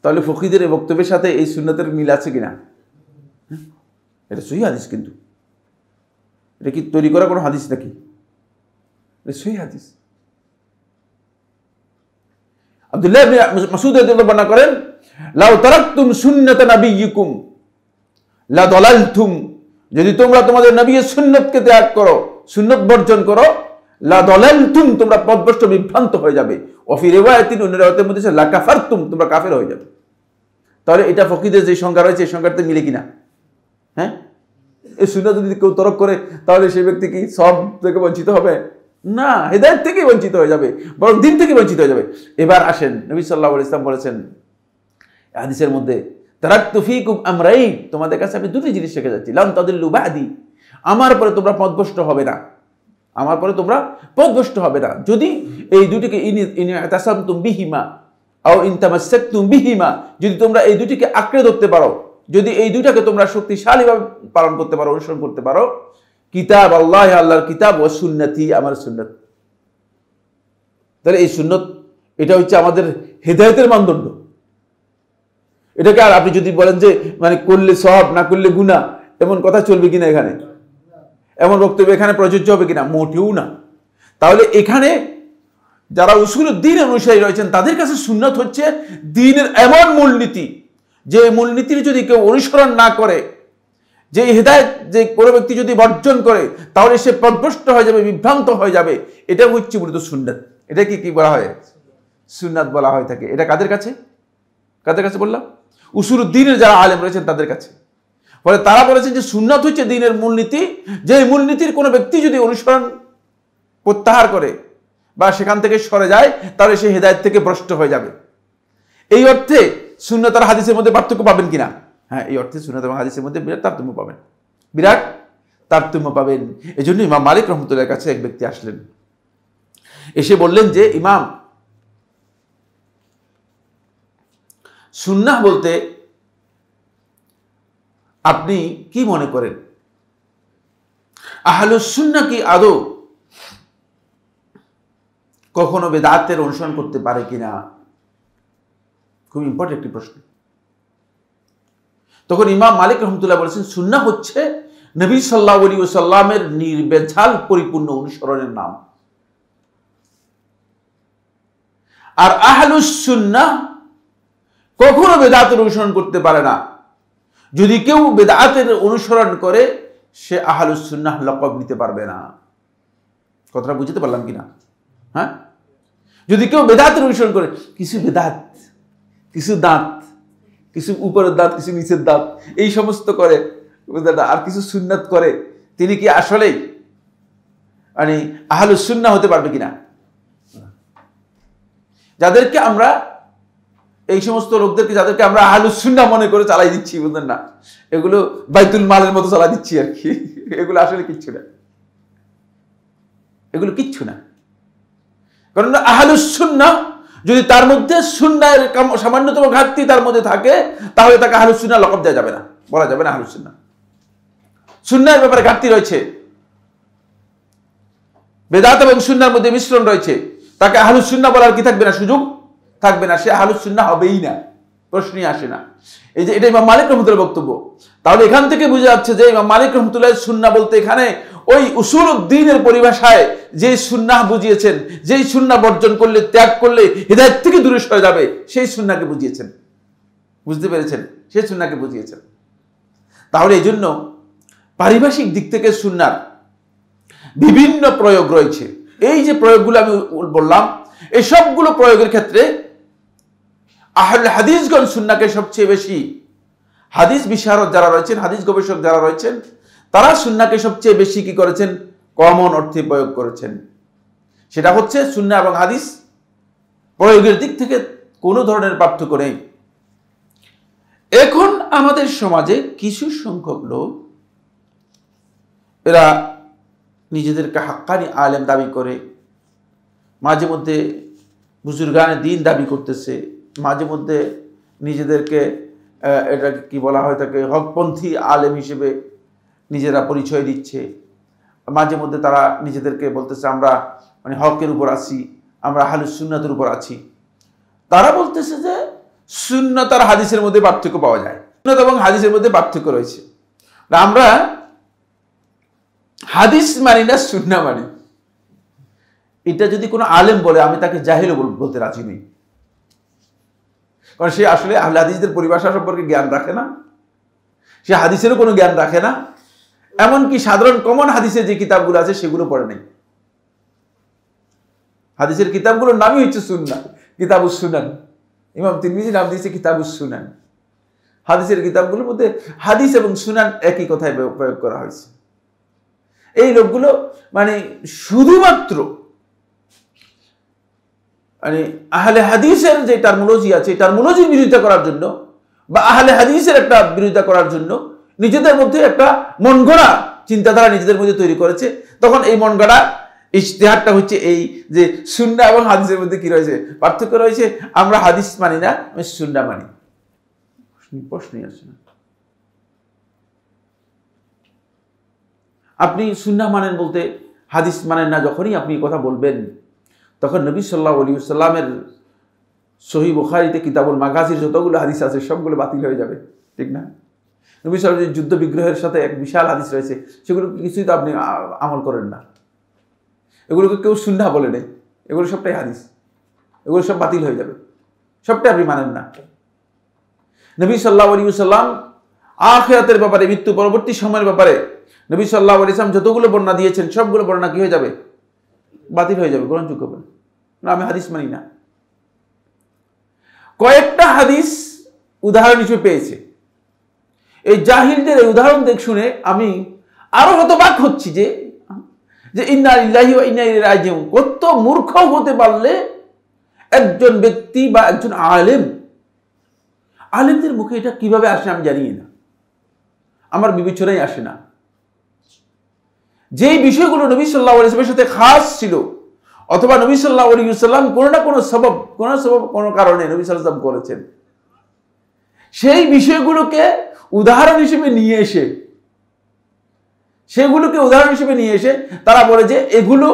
তাহলে ফকিহদের এই বক্তব্যের সাথে এই সুন্নতের মিল আছে কিনা? এটা সহিহ হাদিস। কিন্তু এটা কি তৈরি করা কোনো হাদিস নাকি? এটা সহিহ হাদিস। আব্দুল্লাহ ইবনে মাসউদ রাদিয়াল্লাহু আনহু করেন, লাউ তারাকতুম সুন্নাত নাবিয়্যিকুম লা দালালতুম, যদি তোমরা তোমাদের নবীর সুন্নতকে ত্যাগ করো, সুন্নত বর্জন করো, লা দালালতুম, তোমরা পথভ্রষ্ট, বিভ্রান্ত হয়ে যাবে। ওয়া ফি রিওয়ায়াতিন, অন্য রিওয়ায়াতের মধ্যে লা কাফারতুম, তোমরা কাফের হয়ে যাবে। তাহলে এটা ফকিহদের যে সংজ্ঞা রয়েছে, এই সংজ্ঞাতে মিলে কিনা? হ্যাঁ, এই সুন্নাত যদি কেউ তরক করে, তাহলে সেই ব্যক্তি কি সব থেকে বঞ্চিত হবে? না, হেদায়েত থেকে বঞ্চিত হয়ে যাবে, বরং দিন থেকে বঞ্চিত হয়ে যাবে। এবার আসেন, নবী সাল্লাল্লাহু আলাইহি ওয়াসাল্লাম বলেছেন হাদিসের মধ্যে, তারাকতু ফীকুম আমরাইন, তোমাদের কাছে আমি দুটি জিনিস রেখে যাচ্ছি, লান তাদিল্লু বাদি, আমার পরে তোমরা পথভ্রষ্ট হবে না, আমার পরে তোমরা পথভ্রষ্ট হবে না, যদি এই দুটিকে ইন তাসামতুম বিহিমা আও ইন তামাসসাকতুম বিহিমা, যদি তোমরা এই দুটিকে আঁকড়ে ধরতে পারো, যদি এই দুটাকে তোমরা শক্তিশালীভাবে পালন করতে পারো, অনুসরণ করতে পারো, কিতাব আল্লাহ, আল্লাহর কিতাব, ও সুন্নতি, আমার সুন্নত। তাহলে এই সুন্নত এটা হচ্ছে আমাদের হেদায়েতের মানদণ্ড। এটাকে আর আপনি যদি বলেন যে মানে করলে সওয়াব, না করলে গুনাহ, এমন কথা চলবে কিনা, এখানে এমন বক্তব্য এখানে প্রযোজ্য হবে কিনা? মোটেও না। তাহলে এখানে যারা উসুলুদ দ্বীনের অনুসারী রয়েছেন তাদের কাছে সুন্নাত হচ্ছে দ্বীনের এমন মূলনীতি, যে মূলনীতির যদি কেউ অনুসরণ না করে, যে হেদায়েত যে কোনো ব্যক্তি যদি বর্জন করে, তাহলে সে পথভ্রষ্ট হয়ে যাবে, বিভ্রান্ত হয়ে যাবে। এটা হচ্ছে মূলত সুন্নাত। এটাকে কি বলা হয়? সুন্নাত বলা হয় থাকে। এটা কাদের কাছে? কাদের কাছে বললাম? উসুলুদ দ্বীনের যারা আলেম রয়েছেন তাদের কাছে। ফলে তারা বলেছেন যে সুন্নাত হচ্ছে দ্বীনের মূলনীতি, যে মূলনীতির কোনো ব্যক্তি যদি অনুসরণ প্রত্যাহার করে বা সেখান থেকে সরে যায়, তাহলে সে হেদায়েত থেকে ভ্রষ্ট হয়ে যাবে। এই অর্থে সুন্নাত আর হাদিসের মধ্যে পার্থক্য পাবেন কিনা? হ্যাঁ, এই অর্থে সুন্নাত এবং হাদিসের মধ্যে বিরাট তারতম্য পাবেন, বিরাট তারতম্য পাবেন। এই জন্য ইমাম মালিক রহমতুল্লাহর কাছে এক ব্যক্তি আসলেন, এসে বললেন যে ইমাম, সুন্নাহ বলতে আপনি কি মনে করেন? আহলুস সুন্নাহ কি আদৌ কখনো বেদাতের অনুসরণ করতে পারে কিনা? খুব ইম্পর্টেন্ট একটি প্রশ্ন। তখন ইমাম মালিক রহমতুল্লাহ বলেছেন, সুন্নাহ হচ্ছে নবী সাল্লাল্লাহু আলাইহি ওয়াসাল্লামের নির্ভেজাল পরিপূর্ণ অনুসরণের নাম। আর আহলুস সুন্নাহ কখনো বেদাতের অনুসরণ করতে পারে না। যদি কেউ বেদাতের অনুসরণ করে, সে আহলুস সুন্নাহ লকব নিতে পারবে না। কথাটা বুঝতে পারলাম কিনা? হ্যাঁ, যদি কেউ বেদাতের অনুসরণ করে, কিছু বেদাত, কিছু দাঁত, কিছু উপরের দাঁত, কিছু নিচের দাঁত, এই সমস্ত করে, আর কিছু সুন্নাত করে, তিনি কি আসলেই মানে আহলুস সুন্নাহ হতে পারবে কিনা? যাদেরকে আমরা এই সমস্ত লোকদেরকে, যাদেরকে আমরা আহলুস সুন্নাহ মনে করে চালাই দিচ্ছি, বুঝলেন না, এগুলো বাইতুল মালের মতো চালাই দিচ্ছি আর কি। এগুলো আসলে কিচ্ছু না, এগুলো কিচ্ছু না। কারণ আহলুস সুন্নাহ যদি তার মধ্যে সুন্নাহের সামান্যতম ঘাটতি তার মধ্যে থাকে, তাহলে তাকে আহলুস সুন্নাহ লকব দেওয়া যাবে না, বলা যাবে না আহলুস সুন্নাহ। সুন্নাহের ব্যাপারে ঘাটতি রয়েছে, বেদাত এবং সুন্নাহর মধ্যে মিশ্রণ রয়েছে, তাকে আহলুস সুন্নাহ বলার কি থাকবে না? সুযোগ থাকবে না, সে আহলুস সুন্নাহ হবেই না, প্রশ্নই আসে না। এই যে এটা ইমাম মালিক রহমতুল্লাহর বক্তব্য। তাহলে এখান থেকে বোঝা যাচ্ছে যে ইমাম মালিক রহমতুল্লাহ সুন্নাহ বলতে এখানে ওই উসুলুদ দ্বীনের পরিভাষায় যে সুন্নাহ বুঝিয়েছেন, যেই সুন্নাহ বর্জন করলে, ত্যাগ করলে হিদায়াত থেকে দূরে সরে যাবে, সেই সুন্নাহকে বুঝিয়েছেন। বুঝতে পেরেছেন? সেই সুন্নাহকে বুঝিয়েছেন। তাহলে এই জন্য পারিভাষিক দিক থেকে সুন্নাহর বিভিন্ন প্রয়োগ রয়েছে। এই যে প্রয়োগগুলো আমি বললাম, এই সবগুলো প্রয়োগের ক্ষেত্রে আহলে হাদিসগণ সুন্নাহকে সবচেয়ে বেশি, হাদিস বিশারদ যারা রয়েছেন, হাদিস গবেষক যারা রয়েছেন, তারা সুন্নাহকে সবচেয়ে বেশি কি করেছেন? কমন অর্থে প্রয়োগ করেছেন। সেটা হচ্ছে সুন্নাহ এবং হাদিস প্রয়োগের দিক থেকে কোনো ধরনের পার্থক্য নেই। এখন আমাদের সমাজে কিছু সংখ্যক লোক, এরা নিজেদেরকে হাক্কানি আলেম দাবি করে, মাঝে মধ্যে বুজুর্গানে দ্বীন দাবি করতেছে, মাঝে মধ্যে নিজেদেরকে এটাকে কি বলা হয় থাকে হকপন্থী আলেম হিসেবে নিজেরা পরিচয় দিচ্ছে। মাঝে মধ্যে তারা নিজেদেরকে বলতেছে আমরা মানে হকের উপর আছি, আমরা আহলুস সুন্নাতের উপর আছি। তারা বলতেছে যে সুন্নাত আর হাদিসের মধ্যে পার্থক্য পাওয়া যায়, সুন্নাত এবং হাদিসের মধ্যে পার্থক্য রয়েছে। আমরা হাদিস মানি না, সুন্নাহ মানি। এটা যদি কোনো আলেম বলে, আমি তাকে জাহিল বলতে রাজি নেই। কারণ সে আসলে আহলে হাদিসদের পরিভাষা সম্পর্কে জ্ঞান রাখে না, সে হাদিসেরও কোনো জ্ঞান রাখে না, এমনকি সাধারণ কমন হাদিসের যে কিতাবগুলো আছে সেগুলো পড়ে নেই। হাদিসের কিতাবগুলোর নামই হচ্ছে সুন্নাহ, কিতাবুস সুনান। ইমাম তিরমিজি নাম দিয়েছে কিতাবুস সুনান। হাদিসের কিতাবগুলোর মধ্যে হাদিস এবং সুনান একই কথায় প্রয়োগ করা হয়েছে। এই লোকগুলো মানে শুধুমাত্র মানে আহলে হাদিসের যে টার্মোলজি আছে, এই টার্মোলজির বিরোধিতা করার জন্য বা আহলে হাদিসের একটা বিরোধিতা করার জন্য নিজেদের মধ্যে একটা মন গড়া চিন্তাধারা নিজেদের মধ্যে তৈরি করেছে, তখন এই মন গড়া ইজতিহাদটা হচ্ছে এই যে সুন্নাহ এবং হাদিসের মধ্যে কি রয়েছে, পার্থক্য রয়েছে। আমরা হাদিস মানি না, আমি সুন্নাহ মানি। প্রশ্নই আসে না। আপনি সুন্নাহ মানেন বলতে হাদিস মানেন না যখনই আপনি কথা বলবেন, তখন নবী সাল্লাল্লাহু আলাইহি ওয়াসাল্লামের সহিহ বুখারীতে কিতাবুল মাগাজির যতগুলো হাদিস আছে সবগুলো বাতিল হয়ে যাবে, ঠিক না? নবী সাল্লাল্লাহু আলাইহি যুদ্ধ বিগ্রহের সাথে এক বিশাল হাদিস রয়েছে, সেগুলো কিছুই তো আপনি আমল করেন না, এগুলোকে কেউ সুন্নাহ বলে নেই, এগুলো সবটাই হাদিস, এগুলো সব বাতিল হয়ে যাবে, সবটাই আপনি মানেন না। নবী সাল্লাল্লাহু আলাইহি ওয়াসাল্লাম আখিরাতের ব্যাপারে, মৃত্যু পরবর্তী সময়ের ব্যাপারে নবী সাল্লাল্লাহু আলাইহি ওয়াসাল্লাম যতগুলো বর্ণনা দিয়েছেন সবগুলো বর্ণনা কি হয়ে যাবে, বাতিল হয়ে যাবে, গ্রহণযোগ্য হবে না। আমি হাদিস মানি না। কয়েকটা হাদিস উদাহরণ হিসেবে পেয়েছে। এই জাহিলদের এই উদাহরণ শুনে আমি আরো হতবাক হচ্ছি যে ইন্না লিল্লাহি ওয়া ইন্না ইলাইহি রাজিউন। কত মূর্খ হতে পারলে একজন ব্যক্তি বা একজন আলেমদের মুখে এটা কিভাবে আসে আমি জানি না, আমার বিবেচনায় আসে না। যেই বিষয়গুলো নবী সাল্লাল্লাহু আলাইহি ওয়াসাল্লামের সাথে খাস ছিল, অথবা নবী সাল্লাল্লাহু আলাইহি ওয়াসাল্লাম কোনো না কোনো সবব কোনো কারণে নবী সাল্লাল্লাহু আলাইহি ওয়াসাল্লাম করেছেন, সেই বিষয়গুলোকে উদাহরণ হিসেবে নিয়ে এসে তারা বলে যে এগুলো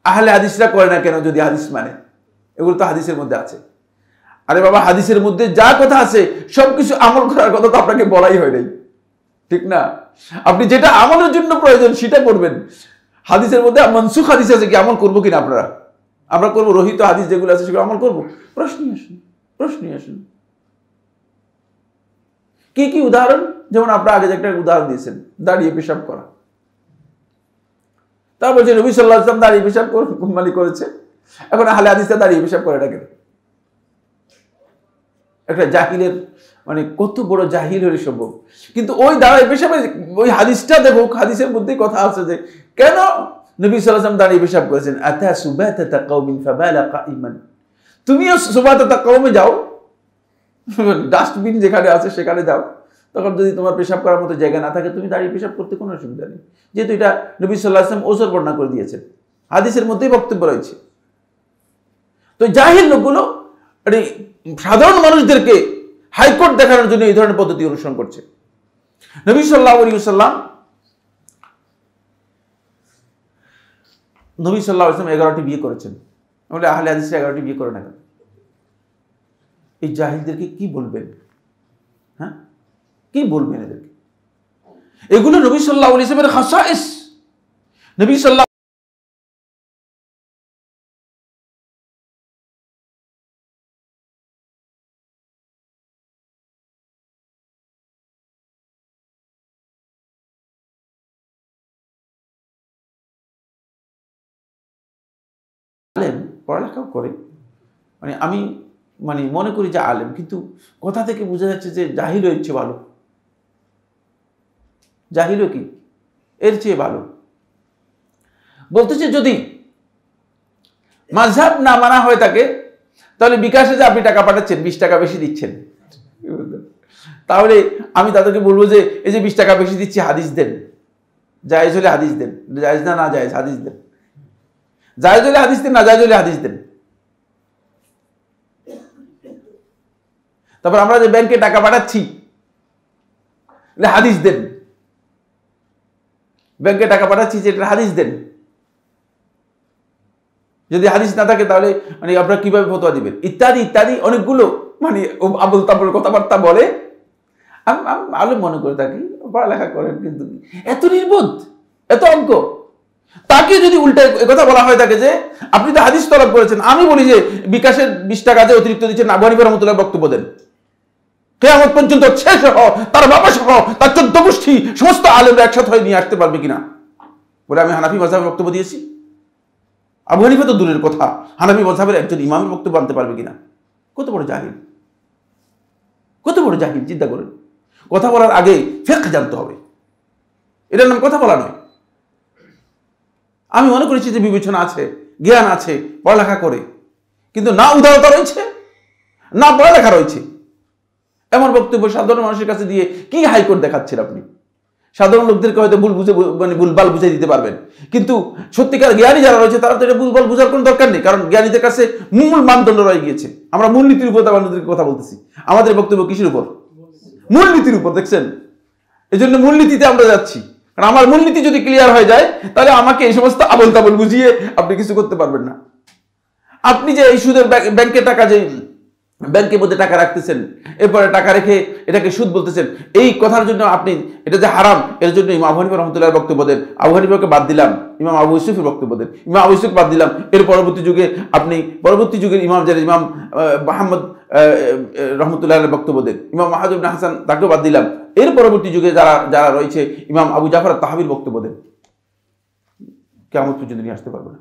আহলে হাদিসরা করে না কেন, যদি হাদিস মানে, এগুলো তো হাদিসের মধ্যে আছে। আরে বাবা, হাদিসের মধ্যে যা কথা আছে সবকিছু আমল করার কথা তো আপনাকে বলাই হয় নাই, ঠিক না? আপনি যেটা আমলের জন্য প্রয়োজন সেটা করবেন। হাদিসের মধ্যে মানসুখ হাদিস আছে কি, আমল করবো কিনা আমরা করবো? রহিত হাদিস যেগুলো আছে সেগুলো আমল করবো? প্রশ্নই আসেন। কি কি উদাহরণ? যেমন আপনার আগে একটা উদাহরণ দিয়েছেন, দাঁড়িয়ে পেশাব করা। তারপর বলছে নবী সাল্লাল্লাহু আলাইহি ওয়াসাল্লাম দাঁড়িয়ে পেশাব করেছে, এখন আহলে হাদিসরা দাঁড়িয়ে পেশাব করে না কেন? একটা জাহিলের কত বড় জাহিল হলে সম্ভব। কিন্তু ওই দাঁড়িয়ে পেশাবের ওই হাদিসটা দেখো, হাদিসের মধ্যেই কথা আছে যে কেন নবী সাল্লাল্লাহু আলাইহি ওয়াসাল্লাম দাঁড়িয়ে পেশাব করেছেন। আতা সুবাতাতা কওমিন ফাবালা কাইমান। তুমিও সুবাতাতা কওমে যাও, ডাস্টবিন যেখানে আছে সেখানে যাও, তখন যদি তোমার পেশাব করার মতো জায়গা না থাকে তুমি দাঁড়িয়ে পেশাব করতে কোনো অসুবিধা নেই, যেহেতু এটা নবী সাল্লাল্লাহু আলাইহি ওয়াসাল্লাম ওযর বর্ণনা করে দিয়েছেন, হাদিসের মধ্যেই বক্তব্য রয়েছে। তো জাহিল লোকগুলো সাধারণ মানুষদেরকে হাইকোর্ট দেখানোর জন্য এই ধরনের পদ্ধতি অনুসরণ করছে। নবী সাল্লাল্লাহু আলাইহি ওয়াসাল্লাম 11টি বিয়ে করেছেন, বলে আহলে হাদিসরা 11টি বিয়ে করে না কেন? এই জাহিলদেরকে কি বলবেন? হ্যাঁ, কি বলবেন এদেরকে? এগুলো নবী সাল্লাল্লাহু আলাইহি ওয়াসাল্লামের খাসাইস। নবী সাল্লাল্লাহু আলেম, পড়ালেখাও করে, আমি মনে করি যে আলেম, কিন্তু কথা থেকে বোঝা যাচ্ছে যে জাহিল এর চেয়ে ভালো। জাহিলও কি এর চেয়ে ভালো? বলতেছে যদি মাযহাব না মানা হয়ে থাকে তাহলে বিকাশে যে আপনি টাকা পাঠাচ্ছেন 20 টাকা বেশি দিচ্ছেন, তাহলে আমি তাদেরকে বলবো যে এই যে 20 টাকা বেশি দিচ্ছি হাদিস দেন, জায়েজ হলে হাদিস দেন, জায়েজ না জায়েজ হাদিস দেন, জায়েজ হলে হাদিস দেন, না জায়েজ হলে হাদিস দেন। তারপর আমরা যে ব্যাংকে টাকা পাঠাচ্ছি হাদিস দেন, ব্যাংকে টাকা পাঠাচ্ছি যে এটা হাদিস দেন। যদি হাদিস না থাকে তাহলে আপনারা কিভাবে ফতোয়া দিবেন, ইত্যাদি ইত্যাদি অনেকগুলো আবুল তাবুল কথাবার্তা বলে। আমি মনে করে থাকি পড়ালেখা করেন, কিন্তু এত নির্বোধ, এত অজ্ঞ। তাকে যদি উল্টা কথা বলা হয় থাকে যে আপনি তো হাদিস তলব করেছেন, আমি বলি যে বিকাশের 20 টাকা যে অতিরিক্ত দিচ্ছেন আবু হানিফা রাহমাতুল্লাহ বক্তব্য দেন, কিয়ামত পর্যন্ত সে সহ তার বাবা সহ তার 14 গোষ্ঠী সমস্ত আলেমরা একসাথে হয়ে নিয়ে আসতে পারবে কিনা বলে আমি হানাফি মাযহাবের বক্তব্য দিয়েছি। আবু হানিফা তো দূরের কথা, হানাফি মাযহাবের একজন ইমামের বক্তব্য আনতে পারবে কিনা? কত বড় জাহিল, কত বড় জাহিল! চিন্তা করেন, কথা বলার আগে ফিকহ জানতে হবে, এটার নাম কথা বলা নয়। আমি মনে করেছি যে বিবেচনা আছে, জ্ঞান আছে, পড়ালেখা করে, কিন্তু না উদারতা রয়েছে, না পড়ালেখা রয়েছে। এমন বক্তব্য সাধারণ মানুষের কাছে দিয়ে কি হাইকোর্ট দেখাচ্ছেন আপনি? সাধারণ লোকদেরকে হয়তো ভুল বুঝে মানে ভুলভাল বুঝিয়ে দিতে পারবেন, কিন্তু সত্যিকার জ্ঞানী যারা রয়েছে তারা তো এটা ভুলভাল বুঝার কোনো দরকার নেই, কারণ জ্ঞানীদের কাছে মূল মানদণ্ড রয়ে গিয়েছে। আমরা মূলনীতির উপর আমাদেরকে কথা বলতেছি, আমাদের বক্তব্য কিসের উপর? মূলনীতির উপর। দেখছেন, এই জন্য মূলনীতিতে আমরা যাচ্ছি, কারণ আমার মূলনীতি যদি ক্লিয়ার হয়ে যায় তাহলে আমাকে এই সমস্ত আবল তাবল বুঝিয়ে আপনি কিছু করতে পারবেন না। আপনি যে এই সুদের ব্যাংকের টাকা, যে ব্যাংকের মধ্যে টাকা রাখতেছেন, এরপরে টাকা রেখে এটাকে সুদ বলতেছেন, এই কথার জন্য আপনি এটা যে হারাম, এর জন্য ইমাম আবু হানিফা রহমতুল্লাহর বক্তব্য দেন, আবু হানিফাকে বাদ দিলাম, ইমাম আবু ইউসুফের বক্তব্য দেন, ইমাম আবু ইউসুফ বাদ দিলাম, এর পরবর্তী যুগে আপনি পরবর্তী যুগের ইমাম যারা ইমাম মুহাম্মদ রহমতুল্লাহর বক্তব্য দেন, ইমাম মাহাদ ইবনে হাসান তাকেও বাদ দিলাম, এর পরবর্তী যুগে যারা যারা রয়েছে ইমাম আবু জাফর তাহাবির বক্তব্য দেন, কিয়ামত পর্যন্ত নিয়ে আসতে পারবে না।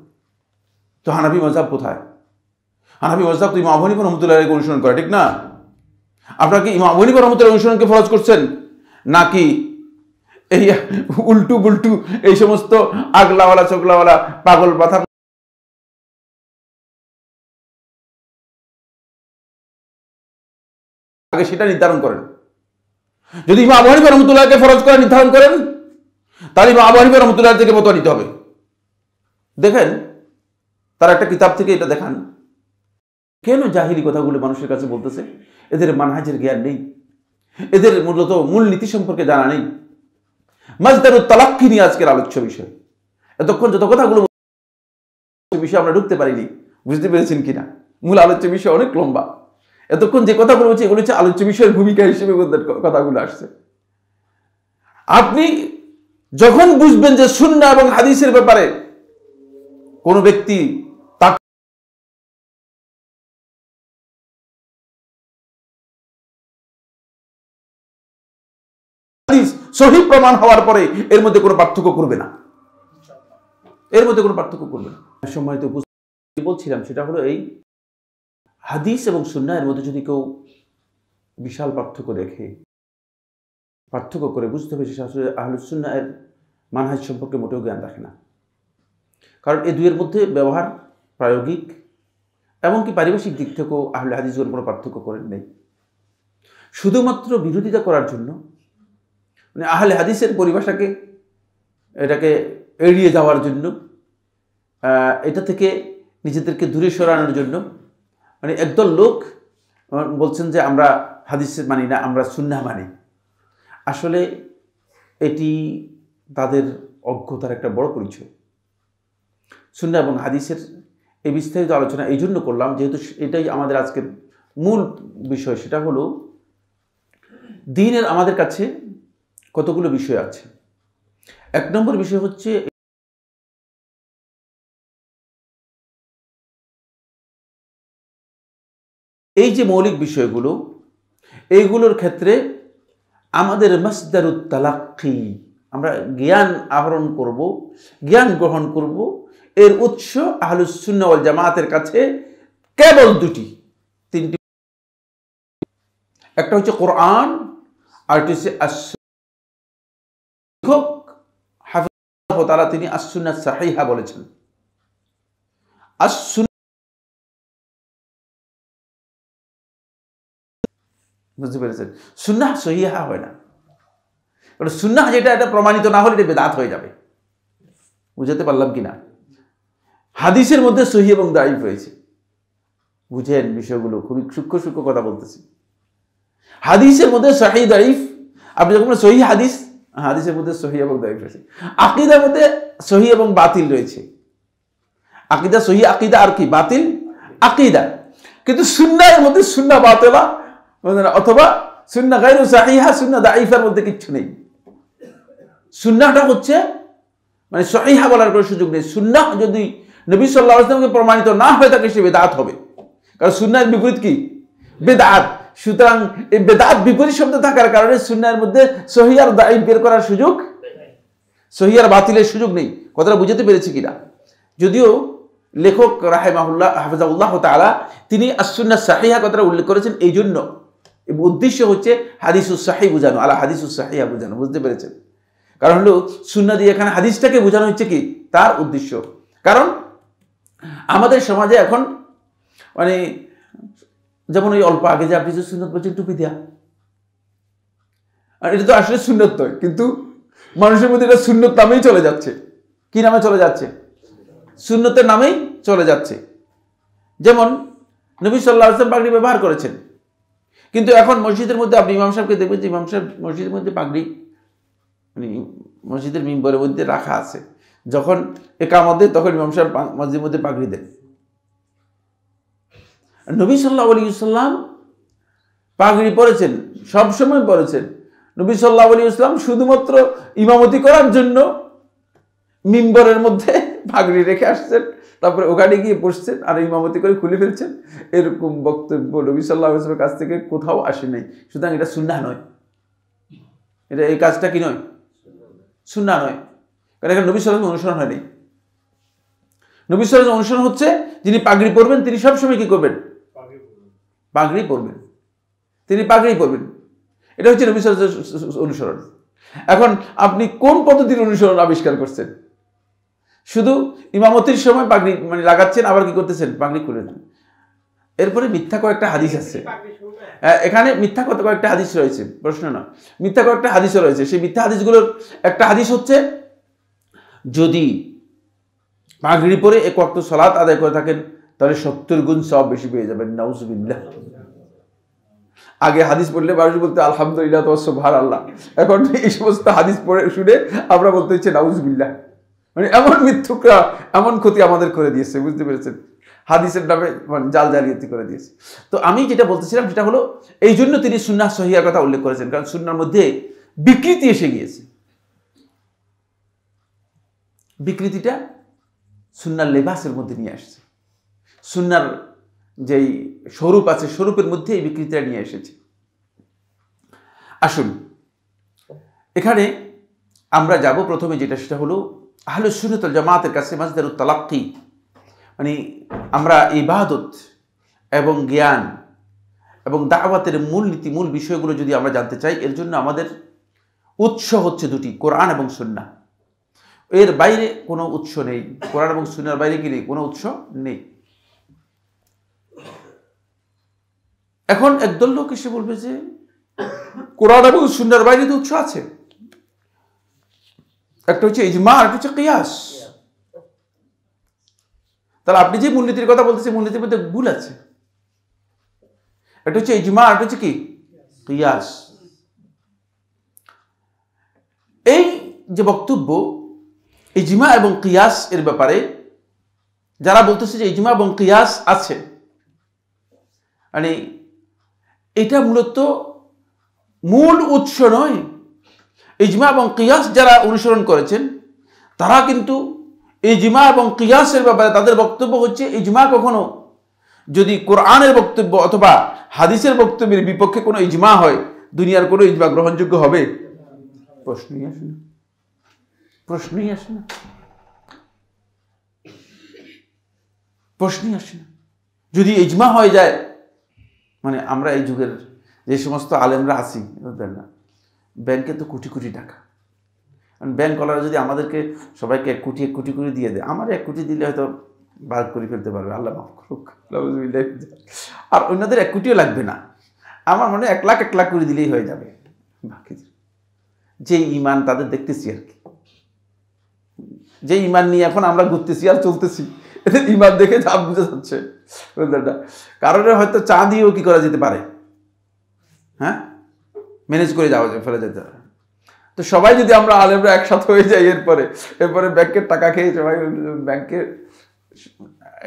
তো হানাফি মাযহাব কোথায়? হানাফি মাযহাব তো ইমাম আবু হানিফা রহমতুল্লাহকে অনুসরণ করে, ঠিক না? আপনারা কি ইমাম আবু হানিফা রহমতুল্লাহ অনুসরণকে ফরজ করছেন, নাকি এই উল্টু বুল্টু এই সমস্ত আগলাওয়ালা চোগলাওয়ালা পাগল পাথা আগে সেটা নির্ধারণ করেন? যদি ইমাম আবু হানিফা রহমতুল্লাহকে ফরজ করে নির্ধারণ করেন, তাহলে ইমাম আবু হানিফা রহমতুল্লাহ থেকে ফতোয়া নিতে হবে। দেখেন, তার একটা কিতাব থেকে এটা দেখান, কেন জাহিলি কথাগুলো মানুষের কাছে বলতেছে? এদের মানহাজের জ্ঞান নেই, এদের মূলত মূল নীতি সম্পর্কে জানা নেই। মাজদারুত তালাক্কি নিয়ে আজকের আলোচ্য বিষয়। এতক্ষণ যত কথাগুলো বিষয়ে আমরা ঢুকতে পারিনি, বুঝতে পেরেছেন কিনা? মূল আলোচ্য বিষয় অনেক লম্বা। এতক্ষণ যে কথাগুলো হচ্ছে এগুলো হচ্ছে আলোচ্য বিষয়ের ভূমিকা হিসেবে কথাগুলো আসছে। আপনি যখন বুঝবেন যে সুন্নাহ এবং হাদিসের ব্যাপারে কোন ব্যক্তি সহিহ প্রমাণ হওয়ার পরে এর মধ্যে কোনো পার্থক্য করবে না, এর মধ্যে কোনো পার্থক্য করবে না। সম্মানিত উপস্থিতি, বলছিলাম সেটা হলো এই হাদিস এবং সুন্নাহ এর মধ্যে যদি কেউ বিশাল পার্থক্য দেখে, পার্থক্য করে বুঝতে হবে সে আসলে আহলুস সুন্নাহ এর মানহাজ সম্পর্কে মোটেও জ্ঞান রাখে না। কারণ এই দুইয়ের মধ্যে ব্যবহার, প্রায়োগিক এমনকি পারিভাষিক দিক থেকেও আহলে হাদিসগণ কোনো পার্থক্য করেন নেই। শুধুমাত্র বিরোধিতা করার জন্য, মানে আহলে হাদিসের পরিভাষাকে এটাকে এড়িয়ে যাওয়ার জন্য, এটা থেকে নিজেদেরকে দূরে সরানোর জন্য, মানে একদল লোক বলছেন যে আমরা হাদিস মানি না, আমরা সুন্নাহ মানি। আসলে এটি তাদের অজ্ঞতার একটা বড় পরিচয়। সুন্নাহ এবং হাদিসের এই বিস্তারিত আলোচনা এই জন্য করলাম, যেহেতু এটাই আমাদের আজকের মূল বিষয়। সেটা হলো দ্বীনের আমাদের কাছে কতগুলো বিষয় আছে। এক নম্বর বিষয় হচ্ছে এই যে মৌলিক বিষয়গুলো, এইগুলোর ক্ষেত্রে আমাদের মাসদারুত তালাক্কি, আমরা জ্ঞান আহরণ করব, জ্ঞান গ্রহণ করব, এর উৎস আহলুস সুন্নাহ ওয়াল জামাতের কাছে কেবল তিনটি। একটা হচ্ছে কোরআন, আরেকটি হচ্ছে হাফিজাহুল্লাহ তাআলা তিনি আস-সুন্নাহ সাহিহা বলেছেন। বুঝতে পেরেছেন? সুন্নাহ সহিহা হয় না, কারণ সুন্নাহ যেটা এটা প্রমাণিত না হলে এটা বেদাত হয়ে যাবে। বুঝাতে পারলাম কিনা? হাদিসের মধ্যে সহিহ এবং দাঈফ রয়েছে। বুঝেন বিষয়গুলো, খুবই সূক্ষ্ম সূক্ষ্ম কথা বলতেছি। হাদিসের মধ্যে সহিহ দাঈফ, আপনি যখন সহিহ হাদিস, হাদিসের মধ্যে সহিহ এবং দাঈফ রয়েছে। আকীদার মধ্যে সহিহ এবং বাতিল রয়েছে। আকীদা সহিহ আকীদা আর কি বাতিল আকীদা। কিন্তু সুন্নাহের মধ্যে সুন্নাহ বাতিলা অথবা সুন্নাহ গায়রু সাহিহা, সুন্নাহ দাঈফার মধ্যে কিচ্ছু নেই। সুন্নাহটা হচ্ছে মানে সহিহা বলার কোনো সুযোগ নেই। সুন্নাহ যদি নবী সাল্লাল্লাহু আলাইহি ওয়াসাল্লামকে প্রমাণিত না হয় থাকে সে বেদাত হবে, কারণ সুন্নাহের বিপরীত কি? বেদাত। সুতরাং এই বেদাত বিপরীত শব্দ থাকার কারণে সুন্নাহের মধ্যে সহিহ আর দাঈফ বের করার সুযোগ, সহিহ আর বাতিলের সুযোগ নেই। কথাটা বুঝতে পেরেছি কিনা? যদিও লেখক রাহিমাহুল্লাহ হাফিজাহুল্লাহ তাআলা তিনি আস-সুন্নাহ সাহিহা কথাটা উল্লেখ করেছেন, এই জন্য উদ্দেশ্য হচ্ছে হাদিসুস সাহিহ বোঝানো, আলা হাদিসুস সাহিহা বোঝানো। বুঝতে পেরেছেন? কারণ হলো সুন্নাহ দিয়ে এখানে হাদিসটাকে বোঝানো হচ্ছে কি তার উদ্দেশ্য। কারণ আমাদের সমাজে এখন মানে যেমন ওই অল্প আগে যে আপনি যে সুন্নাত বলছেন টুপি দেয়া, আর এটা তো আসলে সুন্নত নয়, কিন্তু মানুষের মধ্যে এটা সুন্নত নামেই চলে যাচ্ছে। কি নামে চলে যাচ্ছে? সুন্নতের নামেই চলে যাচ্ছে। যেমন নবী সাল্লাল্লাহু আলাইহি ওয়াসাল্লাম পাগড়ি ব্যবহার করেছেন, কিন্তু এখন মসজিদের মধ্যে আপনি ইমাম সাহেবকে দেখবেন যে ইমাম সাহেব মসজিদের মধ্যে পাগড়ি মানে মসজিদের মিম্বরের মধ্যে রাখা আছে, যখন একামত দেয় তখন ইমাম সাহেব মসজিদের মধ্যে পাগড়ি দেন। নবী সাল্লাল্লাহু আলাইহি ওয়াসাল্লাম পাগড়ি পরেছেন, সবসময় পরেছেন। নবী সাল্লাল্লাহু আলাইহি ওয়াসাল্লাম শুধুমাত্র ইমামতি করার জন্য মিম্বরের মধ্যে পাগড়ি রেখে আসছেন, তারপরে ওখানে গিয়ে বসছেন আর ইমামতি করে খুলে ফেলছেন। এরকম বক্তব্য নবী সাল্লাল্লাহু আলাইহি ওয়াসাল্লামের কাছ থেকে কোথাও আসে নাই। সুতরাং এটা সুন্নাহ নয়, এটা এই কাজটা কি নয়? সুন্নাহ নয়। কারণ এখানে নবী সাল্লাল্লাহু আলাইহি ওয়াসাল্লাম অনুসরণ হয়নি। নবী সাল্লাল্লাহু আলাইহি ওয়াসাল্লাম অনুসরণ হচ্ছে যিনি পাগড়ি পরবেন তিনি সবসময় কি করবেন? পাগড়ি পরবেন, তিনি পাগড়ি পরবেন। এটা হচ্ছে নবী সাল্লাল্লাহু আলাইহি ওয়াসাল্লাম অনুসরণ। এখন আপনি কোন পদ্ধতির অনুসরণ আবিষ্কার করছেন? শুধু ইমামতির সময় পাগড়ি মানে লাগাচ্ছেন, আবার কি করতেছেন? পাগড়ি খুলে দেন। এরপরে মিথ্যা কয়েকটা হাদিস আছে, এখানে মিথ্যা কয়েকটা হাদিস রয়েছে, প্রশ্ন না, মিথ্যা কয়েকটা হাদিসও রয়েছে। সেই মিথ্যা হাদিসগুলোর একটা হাদিস হচ্ছে, যদি পাগড়ি পরে এক ওয়াক্ত সালাত আদায় করে থাকেন তাহলে 70 গুণ সওয়াব বেশি পেয়ে যাবেন। নাউজুবিল্লাহ। আগে হাদিস পড়লে মানুষ বলতে আলহামদুলিল্লাহ তো সুবহানাল্লাহ, এখন এই সমস্ত হাদিস পড়ে শুনে আমরা বলতে হচ্ছে নাউজুবিল্লাহ। মানে এমন মিথ্যুকরা এমন ক্ষতি আমাদের করে দিয়েছে, বুঝতে পেরেছেন? হাদিসের নামে মানে জালিয়াতি করে দিয়েছে। তো আমি যেটা বলতেছিলাম সেটা হলো, এই জন্য তিনি সুন্নাহ সহিহার কথা উল্লেখ করেছেন, কারণ সুন্নাহর মধ্যে বিকৃতি এসে গিয়েছে। বিকৃতিটা সুন্নাহর লেবাসের মধ্যে নিয়ে আসছে, সুন্নাহর যেই স্বরূপ আছে স্বরূপের মধ্যে এই বিকৃতিটা নিয়ে এসেছে। আসুন এখানে আমরা যাব প্রথমে যেটা, সেটা হলো আহলুস সুন্নাত ওয়াল জামাতের কাছে মাসদারুত তালাক্কি, মানে আমরা ইবাদত এবং জ্ঞান এবং দাওয়াতের মূল নীতি, মূল বিষয়গুলো যদি আমরা জানতে চাই, এর জন্য আমাদের উৎস হচ্ছে দুটি, কোরআন এবং সুন্নাহ। এর বাইরে কোনো উৎস নেই, কোরআন এবং সুন্নাহর বাইরে কি নেই? কোনো উৎস নেই। এখন একদল লোক এসে বলবে যে কোরআন এবং সুন্নাহর বাইরে তো উৎস আছে, একটা হচ্ছে ইজমা, একটা হচ্ছে কিয়াস। তাহলে আপনি যে মূলনীতির কথা বলতেছেন মূলনীতির মধ্যে ভুল আছে। একটা হচ্ছে ইজমা, একটা হচ্ছে কি কিয়াস। এই যে বক্তব্য ইজমা এবং কিয়াস এর ব্যাপারে, যারা বলতেছে যে ইজমা এবং কিয়াস আছে, মানে এটা মূলত মূল উৎস নয়। ইজমা এবং কিয়াস যারা অনুসরণ করেছেন তারা কিন্তু ইজমা এবং কিয়াসের ব্যাপারে তাদের বক্তব্য হচ্ছে, ইজমা কখনো যদি কোরআনের বক্তব্য অথবা হাদিসের বক্তব্যের বিপক্ষে কোনো ইজমা হয়, দুনিয়ার কোনো ইজমা গ্রহণযোগ্য হবে? প্রশ্নই আসে না, প্রশ্নই আসে না, প্রশ্নই আসে না। যদি ইজমা হয়ে যায়, মানে আমরা এই যুগের যে সমস্ত আলেমরা আছি, না ব্যাংকে তো কোটি কোটি টাকা, ব্যাংকওয়ালারা যদি আমাদেরকে সবাইকে 1 কোটি 1 কোটি করে দিয়ে দেয়, আমার 1 কোটি দিলে হয়তো বার করে ফেলতে পারবে, আল্লাহ মাফ করুক। আর অন্যদের 1 কোটিও লাগবে না, আমার মনে 1 লাখ 1 লাখ করে দিলেই হয়ে যাবে। বাকি যে ইমান তাদের দেখতেছি আর কি, যে ইমান নিয়ে এখন আমরা ঘুরতেছি আর চলতেছি, এদের ইমান দেখে যা বুঝে যাচ্ছে। কারণে হয়তো চা দিয়েও কি করা যেতে পারে, হ্যাঁ, ম্যানেজ করে যাওয়া যায়, ফেলে যেতে পারে। তো সবাই যদি আমরা আলেমরা একসাথে হয়ে যাই, এরপরে ব্যাংকের টাকা খেয়ে সবাই ব্যাংকের,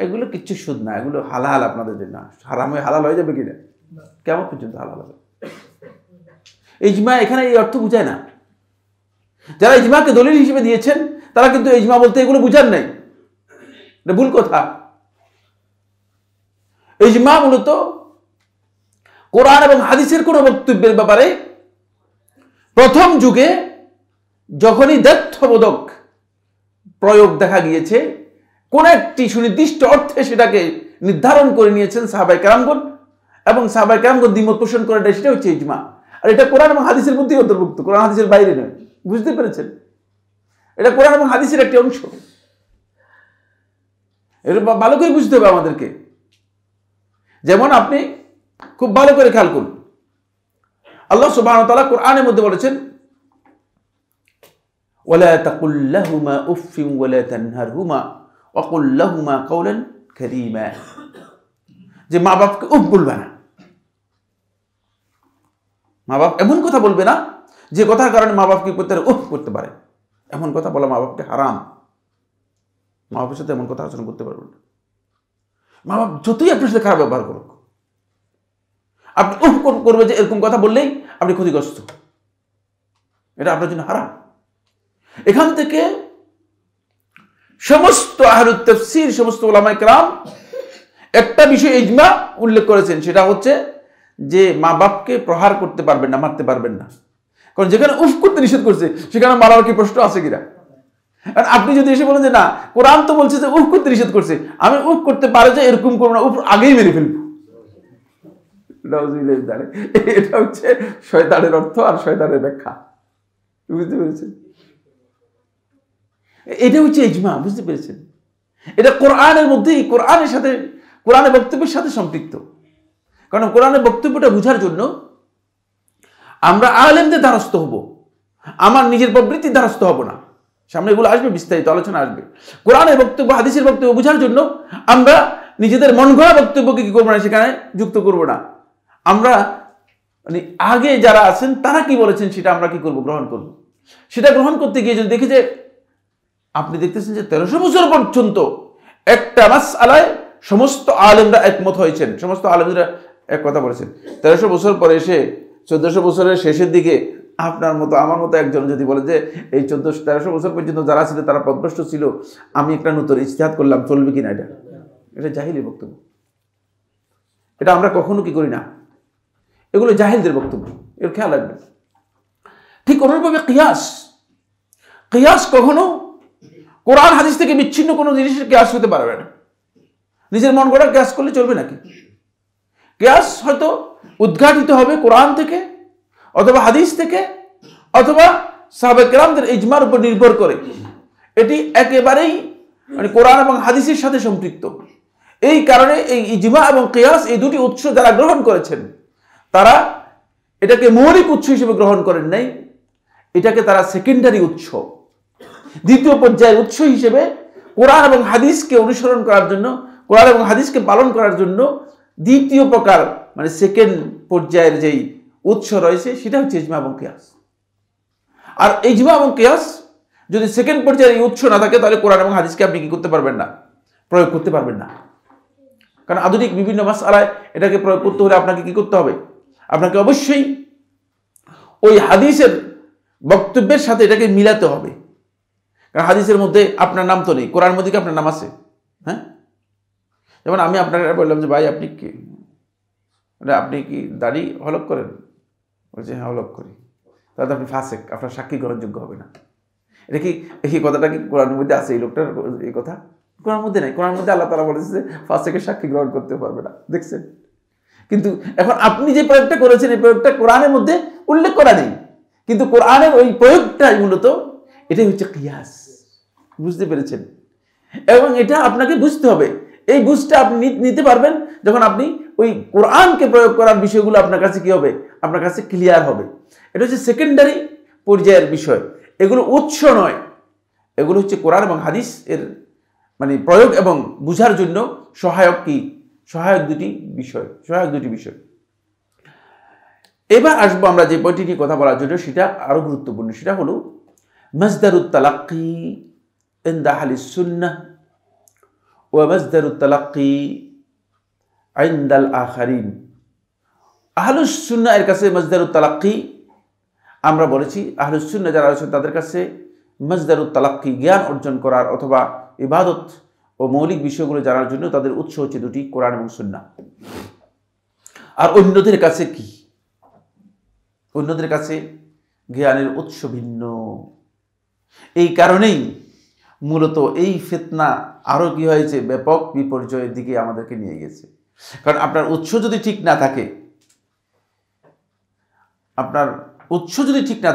এগুলো কিচ্ছু সুদ না, এগুলো হালাল আপনাদের জন্য। হারাম হয়ে হালাল হয়ে যাবে কিনা? কেমন পর্যন্ত হালাল হবে? ইজমা এখানে এই অর্থ বুঝায় না। যারা ইজমাকে দলিল হিসেবে দিয়েছেন তারা কিন্তু ইজমা বলতে এগুলো বুঝান নাই, এটা ভুল কথা। ইজমা মূলত কোরআন এবং হাদিসের কোন বক্তব্যের ব্যাপারে প্রথম যুগে যখনই দ্ব্যর্থবোধক প্রয়োগ দেখা গিয়েছে, কোন একটি সুনির্দিষ্ট অর্থে সেটাকে নির্ধারণ করে নিয়েছেন সাহাবায়ে কেরামগণ, এবং সাহাবায়ে কেরামগণ দ্বিমত পোষণ করে, সেটা হচ্ছে ইজমা। আর এটা কোরআন এবং হাদিসের মধ্যেই অন্তর্ভুক্ত, কোরআন হাদিসের বাইরে নয়। বুঝতে পেরেছেন? এটা কোরআন এবং হাদিসের একটি অংশ। এটা ভালো করে বুঝতে হবে আমাদেরকে। যেমন আপনি খুব ভালো করে খেয়াল করুন, আল্লাহ সুবহানাহু ওয়া তাআলা কোরআনের মধ্যে বলেছেন, ওয়ালা তাকুল লাহুমা উফফিন ওয়ালা তানহারহুমা ওয়া কুল লাহুমা কাওলান কারীমা, যে মা বাপকে উফ বলবে না। মা বাপ এমন কথা বলবে না যে কথার কারণে মা বাপ কি করতে পারে, উফ করতে পারে। এমন কথা বলা মা বাপকে হারাম। মা বাপের সাথে এমন কথা আচরণ করতে পারবেন না। মা বাপ যতই আপনার সাথে খারাপ ব্যবহার করুক, আপনি উফ করবে যে এরকম কথা বললেই আপনি ক্ষতিগ্রস্ত, এটা আপনার জন্য হারাম। এখান থেকে সমস্ত আহলুত তাফসীর, সমস্ত উলামায়ে কেরাম একটা বিষয় ইজমা উল্লেখ করেছেন, সেটা হচ্ছে যে মা বাপকে প্রহার করতে পারবেন না, মারতে পারবেন না। কারণ যেখানে উফ করতে নিষেধ করছে সেখানে মারার কি প্রশ্ন আছে কিনা? আর আপনি যদি এসে বলেন যে না, কোরআন তো বলছে যে উফ করতে নিষেধ করছে, আমি উফ করতে পারে যে এরকম করবো না, উফ আগেই মেরে ফেলবো, এটা হচ্ছে শয়তানের অর্থ আর শয়তানের ব্যাখ্যা। বুঝতে পেরেছেন? এটা হচ্ছে ইজমা। বুঝতে পেরেছেন? এটা কোরআনের মধ্যেই, কোরআনের সাথে, কোরআনের বক্তব্যের সাথে সম্পৃক্ত। কারণ কোরআনের বক্তব্যটা বোঝার জন্য আমরা আলেমদের দ্বারস্থ হব, আমার নিজের প্রবৃত্তির দ্বারস্থ হব না। সামনে এগুলো আসবে, বিস্তারিত আলোচনা আসবে। কোরআনের বক্তব্য, হাদিসের বক্তব্য বোঝার জন্য আমরা নিজেদের মন গড়া বক্তব্যকে কি করবো না, সেখানে যুক্ত করব না। আমরা মানে আগে যারা আছেন তারা কি বলেছেন সেটা আমরা কি করব, গ্রহণ করব। সেটা গ্রহণ করতে গিয়ে যদি দেখি যে আপনি দেখতেছেন যে 1300 বছর পর্যন্ত একটা মাসআলায় সমস্ত আলেমরা একমত হয়েছেন, সমস্ত আলেমরা এক কথা বলেছেন, 1300 বছর পরে এসে 1400 বছরের শেষের দিকে আপনার মতো আমার মতো একজন যদি বলে যে এই 1300 বছর পর্যন্ত যারা ছিল তারা পথভ্রষ্ট ছিল, আমি একটা নতুন ইজতিহাদ করলাম, চলবে কিনা? এটা জাহিলি বক্তব্য। এটা আমরা কখনো কি করি না, এগুলো জাহিলদের বক্তব্য, এর খেয়াল রাখবেন। ঠিক অনুরূপভাবে কিয়াস কখনো কোরআন হাদিস থেকে বিচ্ছিন্ন কোনো জিনিসের কিয়াস হতে পারবে না। নিজের মন গড়া কিয়াস করলে চলবে নাকি? কিয়াস হয়তো উদ্ঘাটিত হবে কোরআন থেকে, অথবা হাদিস থেকে, অথবা সাহাবা কেরামদের ইজমার উপর নির্ভর করে। এটি একেবারেই মানে কোরআন এবং হাদিসের সাথে সম্পৃক্ত। এই কারণে এই ইজমা এবং কিয়াস, এই দুটি উৎস যারা গ্রহণ করেছেন তারা এটাকে মৌলিক উৎস হিসেবে গ্রহণ করেন নাই, এটাকে তারা সেকেন্ডারি উৎস, দ্বিতীয় পর্যায়ের উৎস হিসেবে কোরআন এবং হাদিসকে অনুসরণ করার জন্য, কোরআন এবং হাদিসকে পালন করার জন্য দ্বিতীয় প্রকার মানে সেকেন্ড পর্যায়ের যেই উৎস রয়েছে সেটা হচ্ছে ইজমা এবং কিয়াস। আর ইজমা এবং কিয়াস যদি সেকেন্ড পর্যায়ের এই উৎস না থাকে তাহলে কোরআন এবং হাদিসকে আপনি কি করতে পারবেন না, প্রয়োগ করতে পারবেন না। কারণ আধুনিক বিভিন্ন মাসআলায় এটাকে প্রয়োগ করতে হলে আপনাকে কি করতে হবে, আপনাকে অবশ্যই ওই হাদিসের বক্তব্যের সাথে এটাকে মিলাতে হবে। কারণ হাদিসের মধ্যে আপনার নাম তো নেই, কোরআনের মধ্যে কি আপনার নাম আছে? হ্যাঁ, যেমন আমি আপনাকে বললাম যে ভাই আপনি কি, আপনি কি দাড়ি হলক করেন? বলছে হ্যাঁ হলক করি। তাহলে আপনি ফাসেক, আপনার সাক্ষী গ্রহণযোগ্য হবে না। এটা কি, এই কথাটা কি কোরআনের মধ্যে আছে? এই লোকটার এই কথা কোরআনের মধ্যে নেই। কোরআনের মধ্যে আল্লাহ তাআলা বলেছে যে ফাসেকের সাক্ষী গ্রহণ করতে পারবে না। দেখছেন? কিন্তু এখন আপনি যে প্রয়োগটা করেছেন এই প্রয়োগটা কোরআনের মধ্যে উল্লেখ করা নেই, কিন্তু কোরআনের ওই প্রয়োগটাই মূলত এটাই হচ্ছে কিয়াস। বুঝতে পেরেছেন? এবং এটা আপনাকে বুঝতে হবে। এই বুঝটা আপনি নিতে পারবেন যখন আপনি ওই কোরআনকে প্রয়োগ করার বিষয়গুলো আপনার কাছে কি হবে, আপনার কাছে ক্লিয়ার হবে। এটা হচ্ছে সেকেন্ডারি পর্যায়ের বিষয়, এগুলো উৎস নয়, এগুলো হচ্ছে কোরআন এবং হাদিস এর মানে প্রয়োগ এবং বুঝার জন্য সহায়ক কি, সহায়ক দুটি বিষয়। এবার আসবো আমরা যে বইটি নিয়ে কথা বলার জন্য, সেটা আরো গুরুত্বপূর্ণ। সেটা হলো মাসদারুত তালাক্কি ইনদা আহলিস সুন্নাহ ওয়া মাসদারুত তালাক্কি ইনদাল আখারিন। আহলুস সুন্নাহ এর কাছে মাসদারুত তালাক্কি, আমরা বলেছি আহলুস সুন্নাহ যারা আছেন তাদের কাছে মাসদারুত তালাক্কি, জ্ঞান অর্জন করার অথবা ইবাদত ও মৌলিক বিষয়গুলো জানার জন্য তাদের উৎস হচ্ছে দুটি, কোরআন এবং সুন্নাহ। আর অন্যদের কাছে কি? অন্যদের কাছে জ্ঞানের উৎস ভিন্ন। এই কারণেই মূলত এই ফিতনা আরো কি হয়েছে, ব্যাপক বিপর্যয়ের দিকে আমাদেরকে নিয়ে গেছে। কারণ আপনার উৎস যদি ঠিক না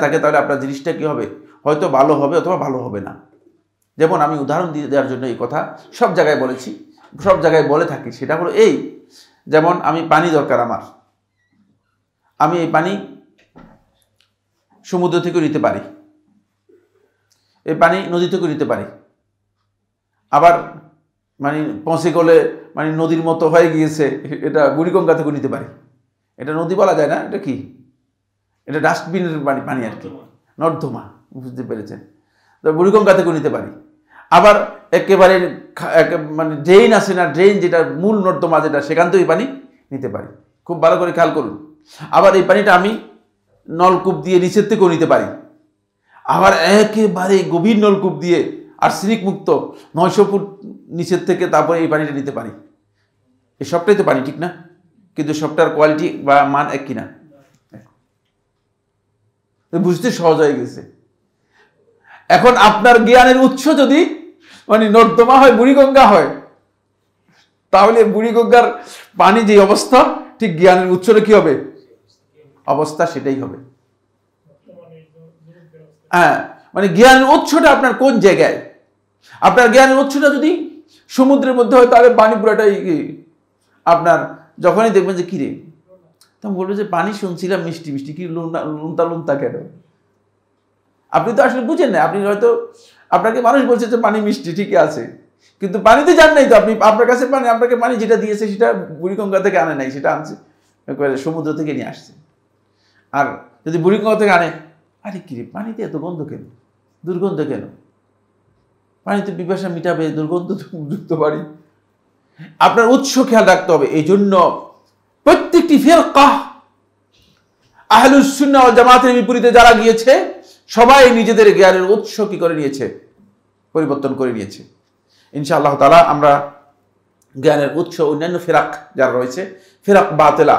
থাকে, তাহলে আপনার জিনিসটা কি হবে, হয়তো ভালো হবে অথবা ভালো হবে না। যেমন আমি উদাহরণ দিয়ে দেওয়ার জন্য এই কথা সব জায়গায় বলেছি, সব জায়গায় বলে থাকি, সেটা হলো এই, যেমন আমি পানি দরকার আমার, আমি এই পানি সমুদ্র থেকে নিতে পারি, এই পানি নদী থেকে নিতে পারি, আবার মানে পৌঁছে গেলে মানে নদীর মতো হয়ে গিয়েছে এটা বুড়িগঙ্গা থেকে নিতে পারি। এটা নদী বলা যায় না, এটা কি, এটা ডাস্টবিনের পানি আর কি, নর্দমা, বুঝতে পেরেছেন? তো বুড়িগঙ্গা থেকে নিতে পারি। আবার একেবারে মানে ড্রেন আছে না, ড্রেন যেটা মূল নর্দমা যেটা, সেখান থেকে পানি নিতে পারি। খুব ভালো করে খেয়াল করুন। আবার এই পানিটা আমি নলকূপ দিয়ে নিচের থেকেও নিতে পারি, আবার একেবারে গভীর নলকূপ দিয়ে আর্সেনিক মুক্ত 900 ফুট নিচের থেকে তারপরে এই পানিটা নিতে পারি। এই সবটাই তো পানি, ঠিক না? কিন্তু সবটার কোয়ালিটি বা মান এক কিনা, বুঝতে সহজ হয়ে গেছে। এখন আপনার জ্ঞানের উৎস যদি মানে নর্দমা হয়, বুড়িগঙ্গা হয়, তাহলে বুড়িগঙ্গার পানি যে অবস্থা, ঠিক জ্ঞানের উৎসটা কি হবে, অবস্থা সেটাই হবে। হ্যাঁ, মানে জ্ঞানের উৎসটা আপনার কোন জায়গায়। আপনার জ্ঞানের উৎসটা যদি সমুদ্রের মধ্যে হয়, তাহলে পানি পুরাটাই আপনার, যখনই দেখবেন যে কিরে, তখন বলবে যে পানি শুনছিলাম মিষ্টি মিষ্টি, কি লুনতা লুনতা কেন? আপনি তো আসলে বুঝেন না। আপনি হয়তো, আপনাকে মানুষ বলছে যে পানি মিষ্টি, ঠিকই আছে, কিন্তু পানিতে জান নাই তো আপনি। আপনার কাছে পানি, আপনাকে পানি যেটা দিয়েছে সেটা বুড়িগঙ্গা থেকে আনে নাই, সেটা আনছে সমুদ্র থেকে নিয়ে আসছে। আর যদি বুড়িগঙ্গা থেকে আনে, আরে কিরে পানিতে এত গন্ধ কেন, দুর্গন্ধ কেন? পানিতে পিপাসা মিটাবে, দুর্গন্ধ যুক্ত পানি। আপনার উৎস খেয়াল রাখতে হবে। এই জন্য প্রত্যেকটি ফিরকা আহলুস সুন্নাহ ওয়াল জামাতের বিপরীতে যারা গিয়েছে, সবাই নিজেদের জ্ঞানের উৎস কি করে নিয়েছে, পরিবর্তন করে নিয়েছে। ইনশাআল্লাহ তাআলা আমরা জ্ঞানের উৎস, অন্যান্য ফিরাক যারা রয়েছে, ফিরাক বাতিলা,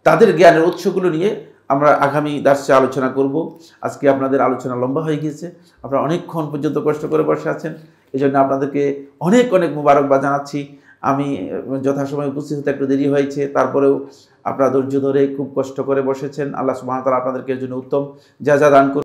তাদের জ্ঞানের উৎসগুলো নিয়ে আমরা আগামী দার্সে আলোচনা করব। আজকে আপনাদের আলোচনা লম্বা হয়ে গিয়েছে, আপনারা অনেকক্ষণ পর্যন্ত কষ্ট করে বসে আছেন, এই জন্য আপনাদেরকে অনেক অনেক মুবারকবাদ জানাচ্ছি। আমি যথাসময়ে উপস্থিত হতে একটু দেরি হয়েছে, তারপরেও আপনারা ধৈর্য ধরে খুব কষ্ট করে বসেছেন। আল্লাহ সুবহানাহু ওয়া তাআলা আপনাদেরকে এর জন্য উত্তম যা দান করুন।